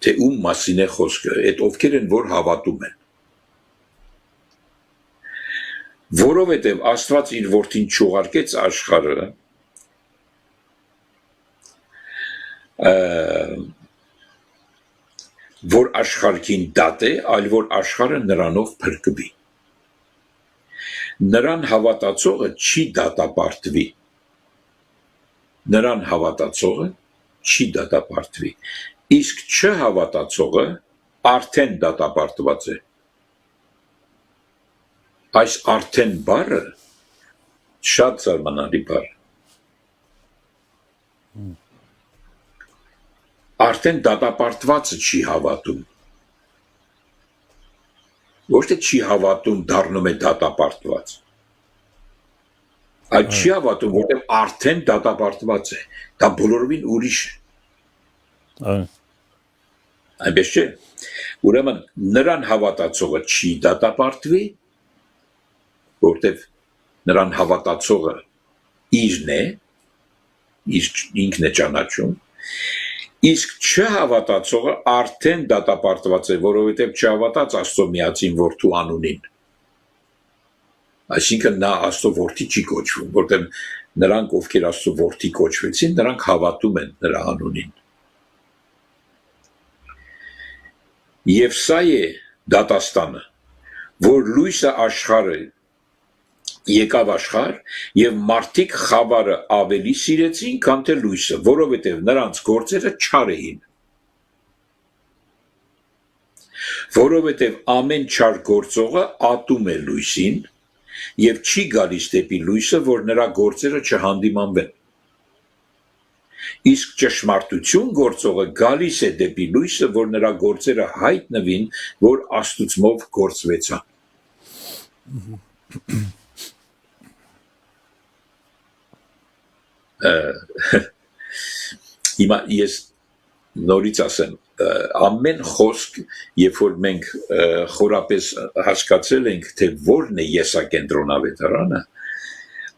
[SPEAKER 2] թե ում մասին է խոսքը, այդ ովքեր են, որ հավատում են։ Որովհետև Աստված իր որդին չուղարկեց աշխարհը, որ աշխարհին դատե, այլ որ աշխարհը նրանով փրկվի։ Նրան հավատացողը չի դատապարտվի։ Նրան հավատացողը չի դատապարտվի։ Իսկ չհավատացողը արդեն դատապարտված է։ Այս արդեն բառը շատ զարմանալի բառ։ Արդեն դատապարտվածը չի հավատում։ Ոչ թե չի հավատում դառնում է դատապարտված։ Այդ չի հավատում, որտեղ արդեն դատապարտված է։ Դա բոլորովին ուրիշ է։ Այնպես չէ։ Ուրեմն նրան հավատացողը չի դատապարտվի, որտեղ նրան հավատացողը իրն է, ինքն է ճանաչում, Իսկ չհավատացողը արդեն դատապարտված է, որովհետև չհավատաց Աստծո միածին որդու անունին։ Այսինքն նա Աստծո որդի չի կոչվում, որտեղ նրանք, ովքեր Աստծո որդի կոչվեցին, նրանք հավատում են նրա անունին։ Եվ սա է դատաստանը, որ լույսը աշխարհը եկավ աշխարհ եւ մարդիկ խավարը ավելի սիրեցին, քան թե լույսը, որովհետեւ նրանց գործերը չար էին։ Որովհետեւ ամեն չար գործողը ատում է լույսին եւ չի գալիս դեպի լույսը, որ նրա գործերը չհանդիմանվեն։ Իսկ ճշմարտություն գործողը գալիս է դեպի լույսը, որ նրա գործերը հայտնվին, որ Աստուծմով գործվեցան։ Հիմա ես նորից ասեմ, ամեն խոսք, երբ որ մենք խորապես հասկացել ենք, թե որն է եսակենտրոնավետարանը,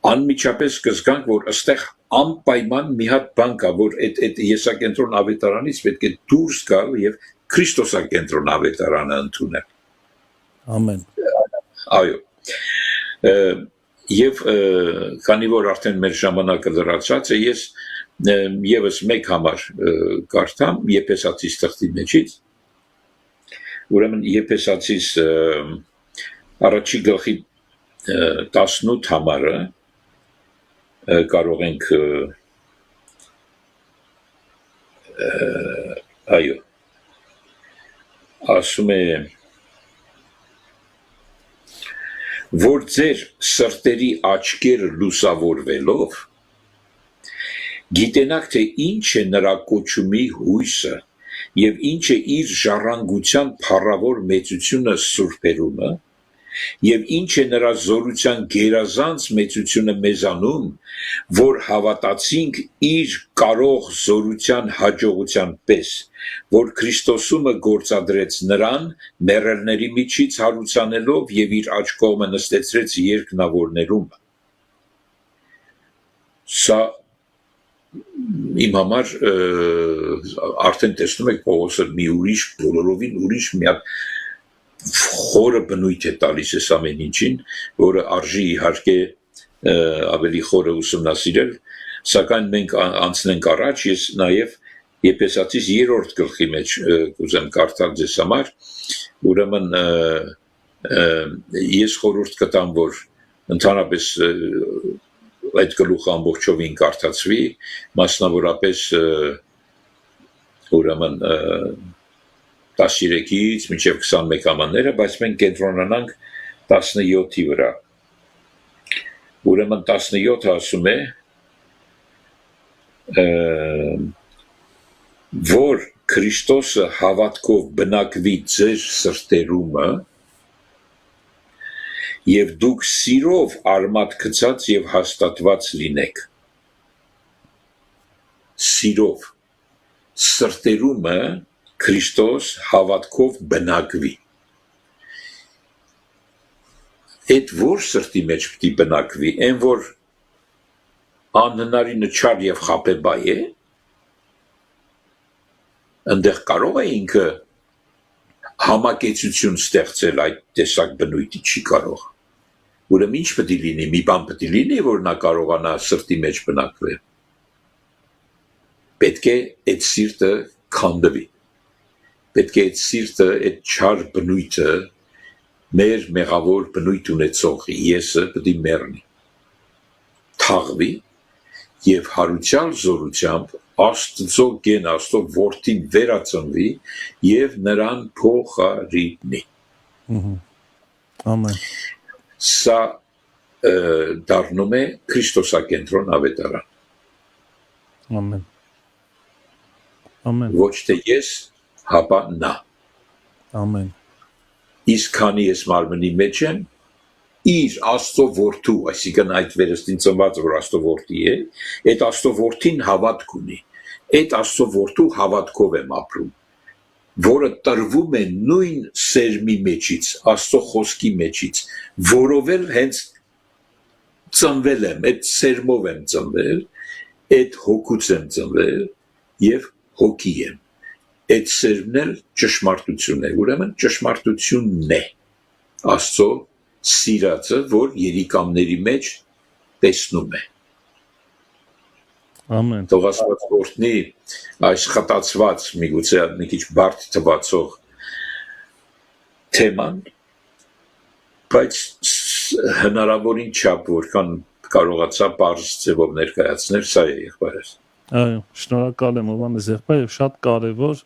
[SPEAKER 2] անմիջապես կզգանք, որ այստեղ անպայման մի հատ բան կա, որ այդ եսակենտրոն ավետարանից պետք է դուրս գալ եւ քրիստոսակենտրոն ավետարանը ընդունել։
[SPEAKER 1] Ամեն։
[SPEAKER 2] Այո։ Եվ քանի որ արդեն մեր ժամանակը լրացած է, ես եւս մեկ համար կարդամ Եփեսացիս թղթի մեջից, ուրեմն Եփեսացիս առաջի գլխի 18 համարը կարող ենք այո ասում է որ ձեր սրտերի աչքերը լուսավորվելով գիտենաք թե ինչ է նրա կոչումի հույսը եւ ինչ է իր ժառանգության փառավոր մեծությունը սուրբերումը եւ ինչ է նրա զորության գերազանց մեծությունը մեզանում, որ հավատացինք իր կարող զորության հաջողության պես, որ Քրիստոսումը գործադրեց նրան մեռելների միջից հարուցանելով եւ իր աջ կողմը նստեցրեց երկնավորներում։ Սա իմ համար արդեն տեսնում եք Պողոսը մի ուրիշ, բոլորովին ուրիշ մի հատ խորը բնույթ է տալիս այս ամեն ինչին, որը արժի իհարկե ավելի խորը ուսումնասիրել, սակայն մենք անցնենք առաջ, ես նաև Եփեսացիս 3-րդ գլխի մեջ կուզեմ կարդալ ձեզ համար, ուրեմն ես խորհուրդ կտամ, որ ընդհանրապես այդ գլուխը ամբողջովին կարդացվի, մասնավորապես ուրեմն 13-ից մինչև 21 ամանները, բայց մենք կենտրոնանանք 17-ի վրա։ Ուրեմն 17-ը ասում է, որ Քրիստոսը հավատքով բնակվի ձեր սրտերումը եւ դուք սիրով արմատ գցած եւ հաստատված լինեք։ Սիրով սրտերումը Քրիստոս հավատքով բնակվի։ Այդ որ սրտի մեջ պիտի բնակվի, այն որ անհնարինը չար եւ խաբեբայ է, այնտեղ կարող է ինքը համակեցություն ստեղծել այդ տեսակ բնույթի չի կարող։ Ուրեմն ինչ պետք է լինի, մի բան պետք է լինի, որ նա կարողանա սրտի մեջ բնակվել։ Պետք է այդ սիրտը քանդվի։ Պետք է այդ սիրտը, այդ չար բնույթը, մեր մեղավոր բնույթ ունեցող եսը պետք է մեռնի, թաղվի եւ հարության զորությամբ Աստծո գեն Աստծո որդին վերածնվի եւ նրան փոխարինի։
[SPEAKER 1] Ամեն։
[SPEAKER 2] Սա դառնում է քրիստոսակենտրոն ավետարան։
[SPEAKER 1] Ամեն։ Ամեն։
[SPEAKER 2] Ոչ թե ես, հապա նա։
[SPEAKER 1] Ամեն։
[SPEAKER 2] Իսկ քանի ես մարմնի մեջ եմ, իր Աստծո որդու, այսինքն այդ վերստին ծնված որ Աստծո որդի է, այդ Աստծո որդին հավատք ունի։ Այդ Աստծո որդու հավատքով եմ ապրում, որը տրվում է նույն սերմի մեջից, Աստծո խոսքի մեջից, որով էլ հենց ծնվել եմ, այդ սերմով եմ ծնվել, այդ հոգուց եմ ծնվել եւ հոգի եմ։ Այդ սերն էլ ճշմարտություն է, ուրեմն ճշմարտությունն է Աստծո սիրածը, որ երիկամների մեջ տեսնում է։
[SPEAKER 1] Ամեն։
[SPEAKER 2] Թող Աստված օրհնի այս խտացված, միգուցե մի քիչ բարդ թվացող թեման, բայց հնարավորին չափ որքան կարողացա բարձ ձևով ներկայացնել, սա է եղբայրս։
[SPEAKER 1] Այո, շնորհակալ եմ Հովհաննես եղբայր, եւ շատ կարեւոր։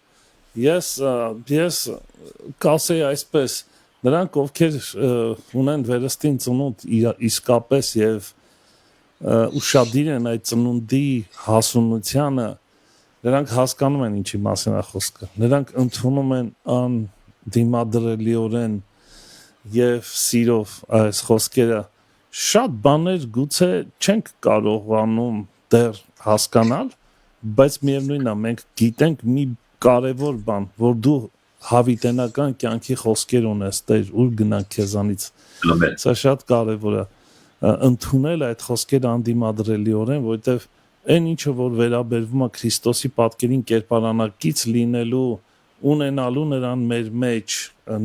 [SPEAKER 1] Ես կասեի այսպես, նրանք ովքեր ունեն վերստին ծնունդ իսկապես եւ ուշադիր են այդ ծնունդի հասունությանը, նրանք հասկանում են ինչի մասին է խոսքը, նրանք ընդունում են անդիմադրելիորեն եւ սիրով այս խոսքերը։ Շատ բաներ գուցե չենք կարողանում դեռ հասկանալ, բայց միևնույնն է, մենք գիտենք մի կարևոր բան, որ դու հավիտենական կյանքի խոսքեր ունես, Տեր, ուր գնանք քեզանից։
[SPEAKER 2] Ամեն։
[SPEAKER 1] Սա շատ կարևոր է ընդունել այդ խոսքերը անդիմադրելիորեն, որովհետև այն ինչը որ վերաբերվում է Քրիստոսի պատկերին կերպարանակից լինելու, ունենալու նրան մեր մեջ,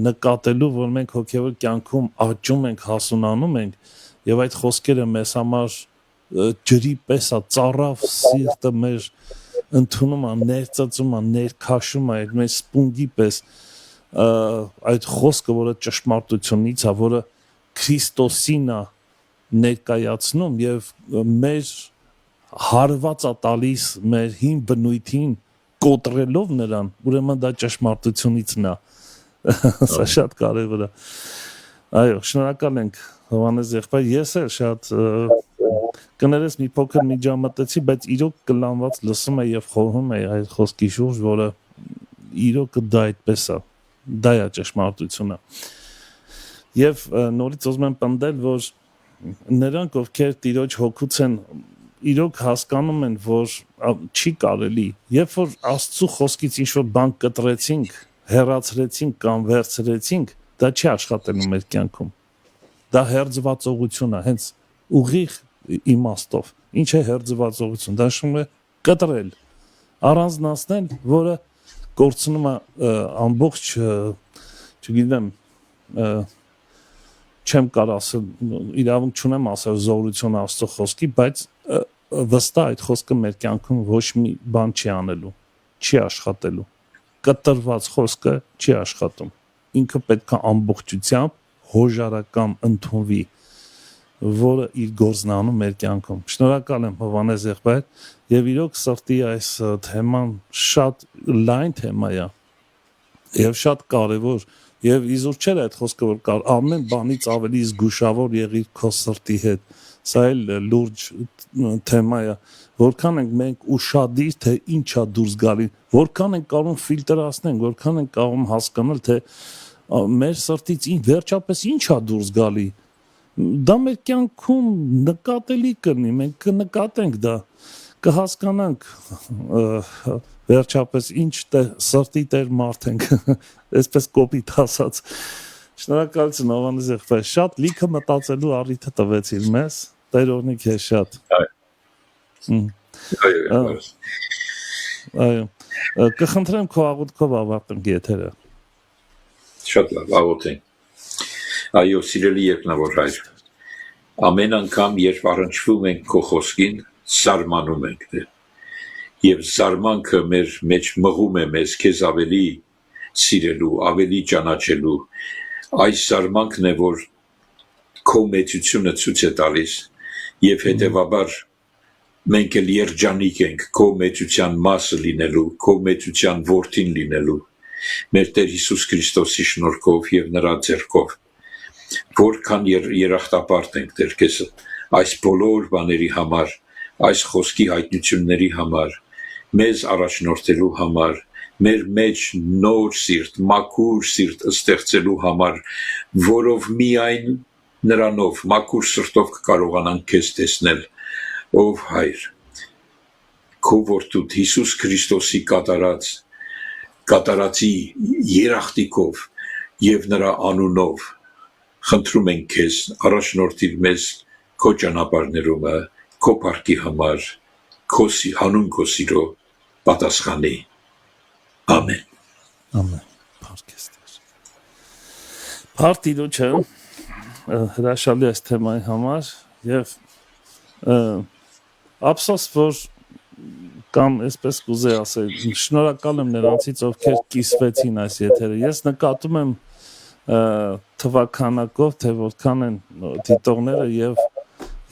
[SPEAKER 1] նկատելու, որ մենք հոգևոր կյանքում աճում ենք, հասունանում ենք, եւ այդ խոսքերը մեզ համար ջրի պես է, ծառավ սիրտը մեր ընդունում է, ներծծում է, ներքաշում է, մեր սպունգի պես այդ խոսքը, որը ճշմարտությունից է, որը Քրիստոսին է ներկայացնում եւ մեր հարված է տալիս մեր հին բնույթին կոտրելով նրան, ուրեմն դա ճշմարտությունիցն է։ Սա շատ կարևոր է։ Այո, շնորհակալ ենք Հովհաննես եղբայր, ես էլ շատ կներես մի փոքր միջամտեցի, բայց իրոք կլանված լսում է եւ խորհում է այդ խոսքի շուրջ, որը իրոք դա այդպես է, դա է ճշմարտությունը։ Եվ նորից ուզում եմ պնդել, որ նրանք ովքեր Տիրոջ հոգուց են, իրոք հասկանում են, որ չի կարելի, երբ որ Աստծո խոսքից ինչ-որ բան կտրեցինք, հեռացրեցինք կամ վերցրեցինք, դա չի աշխատելու մեր կյանքում։ Դա հերձվածողություն է, հենց ուղիղ իմաստով։ Ինչ է հերձվածողություն։ Դա նշում է կտրել, առանձնացնել, որը կորցնում է ամբողջ, չգիտեմ, չեմ կարող ասել, իրավունք չունեմ ասել զորություն Աստծո խոսքի, բայց վստահ այդ խոսքը մեր կյանքում ոչ մի բան չի անելու, չի աշխատելու։ Կտրված խոսքը չի աշխատում։ Ինքը պետք է ամբողջությամբ հոժարակամ ընդունվի, որը իր գործն անում մեր կյանքում։ Շնորհակալ եմ Հովհաննես եղբայր, եւ իրոք սրտի այս թեման շատ լայն թեմա է եւ շատ կարեւոր, եւ իզուր չէ այդ խոսքը, որ կար ամեն բանից ավելի զգուշավոր եղիր քո սրտի հետ։ Սա էլ լուրջ թեմա է, որքան ենք մենք ուշադիր, թե ինչա դուրս գալի, որքան ենք կարող ֆիլտրացնել, որքան ենք կարող հասկանալ, թե մեր սրտից վերջապես ինչա դուրս գալի։ Դա մեր կյանքում նկատելի կլինի, մենք կնկատենք դա, կհասկանանք վերջապես ինչ սրտի տեր մարդ ենք, այսպես կոպիտ ասած։ Շնորհակալություն Հովհաննես եղբայր, շատ լիքը մտածելու առիթ տվեցիր մեզ, Տեր օրհնի քեզ շատ։ Այո։ Կխնդրեմ քո աղոթքով ավարտենք եթերը։
[SPEAKER 2] Շատ լավ, աղոթենք։ Այո, սիրելի երկնավոր Հայր, ամեն անգամ, երբ առնչվում ենք քո խոսքին, զարմանում ենք դե։ Եվ զարմանքը մեր մեջ մղում է մեզ քեզ ավելի սիրելու, ավելի ճանաչելու։ Այս զարմանքն է, որ քո մեծությունը ցույց է տալիս, եւ հետեւաբար մենք էլ երջանիկ ենք քո մեծության մասը լինելու, քո մեծության որդին լինելու, մեր Տեր Հիսուս Քրիստոսի շնորհքով եւ նրա ձեռքով, որքան երախտապարտ ենք Տեր քեզ այս բոլոր բաների համար, այս խոսքի հայտնությունների համար, մեզ առաջնորդելու համար, մեր մեջ նոր սիրտ, մաքուր սիրտ ստեղծելու համար, որով միայն նրանով, մաքուր սրտով կկարողանանք քեզ տեսնել, ով Հայր, քո որդուդ Հիսուս Քրիստոսի կատարածի երախտիկով եւ նրա անունով խնդրում ենք քեզ առաջնորդիր մեզ քո ճանապարհներումը, քո փառքի համար, քո հանուն քո սիրո պատասխանի Ամեն։
[SPEAKER 1] Ամեն։ Փառքեստեր։ Փարտիդոչը հրաշալի այս թեմայի համար եւ ափսոս որ կամ այսպես կուզեի ասել շնորհակալ եմ նրանցից ովքեր կիսվեցին այս եթերը ես նկատում եմ թվականակով թե որքան են դիտողները եւ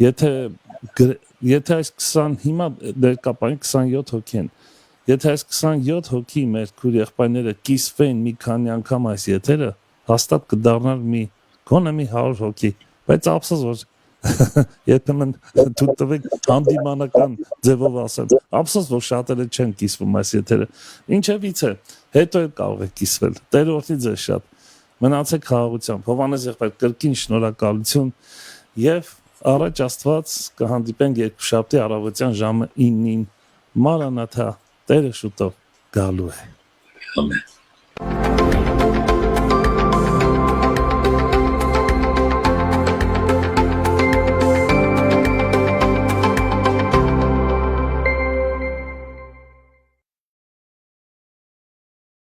[SPEAKER 1] եթե այս 20 հիմա ներկապային 27 հոգի են եթե այս 27 հոգի մեր քույր եղբայրները կիսվեն մի քանի անգամ այս եթերը հաստատ կդառնար մի գոնե մի 100 հոգի բայց ափսոս որ երբեմն դու տվեք հանդիմանական ձևով ասեմ ափսոս որ շատերը չեն կիսվում այս եթերը ինչևիցե հետո էլ կարող է կիսվել Տեր օրհնի ձեզ շատ մնացեք խաղաղությամբ Հովհաննես եղբայր կրկին շնորհակալություն եւ առաջ Աստված կհանդիպենք երկուշաբթի առավոտյան ժամը 9-ին Մարանաթա Տերը շուտով գալու է
[SPEAKER 2] Ամեն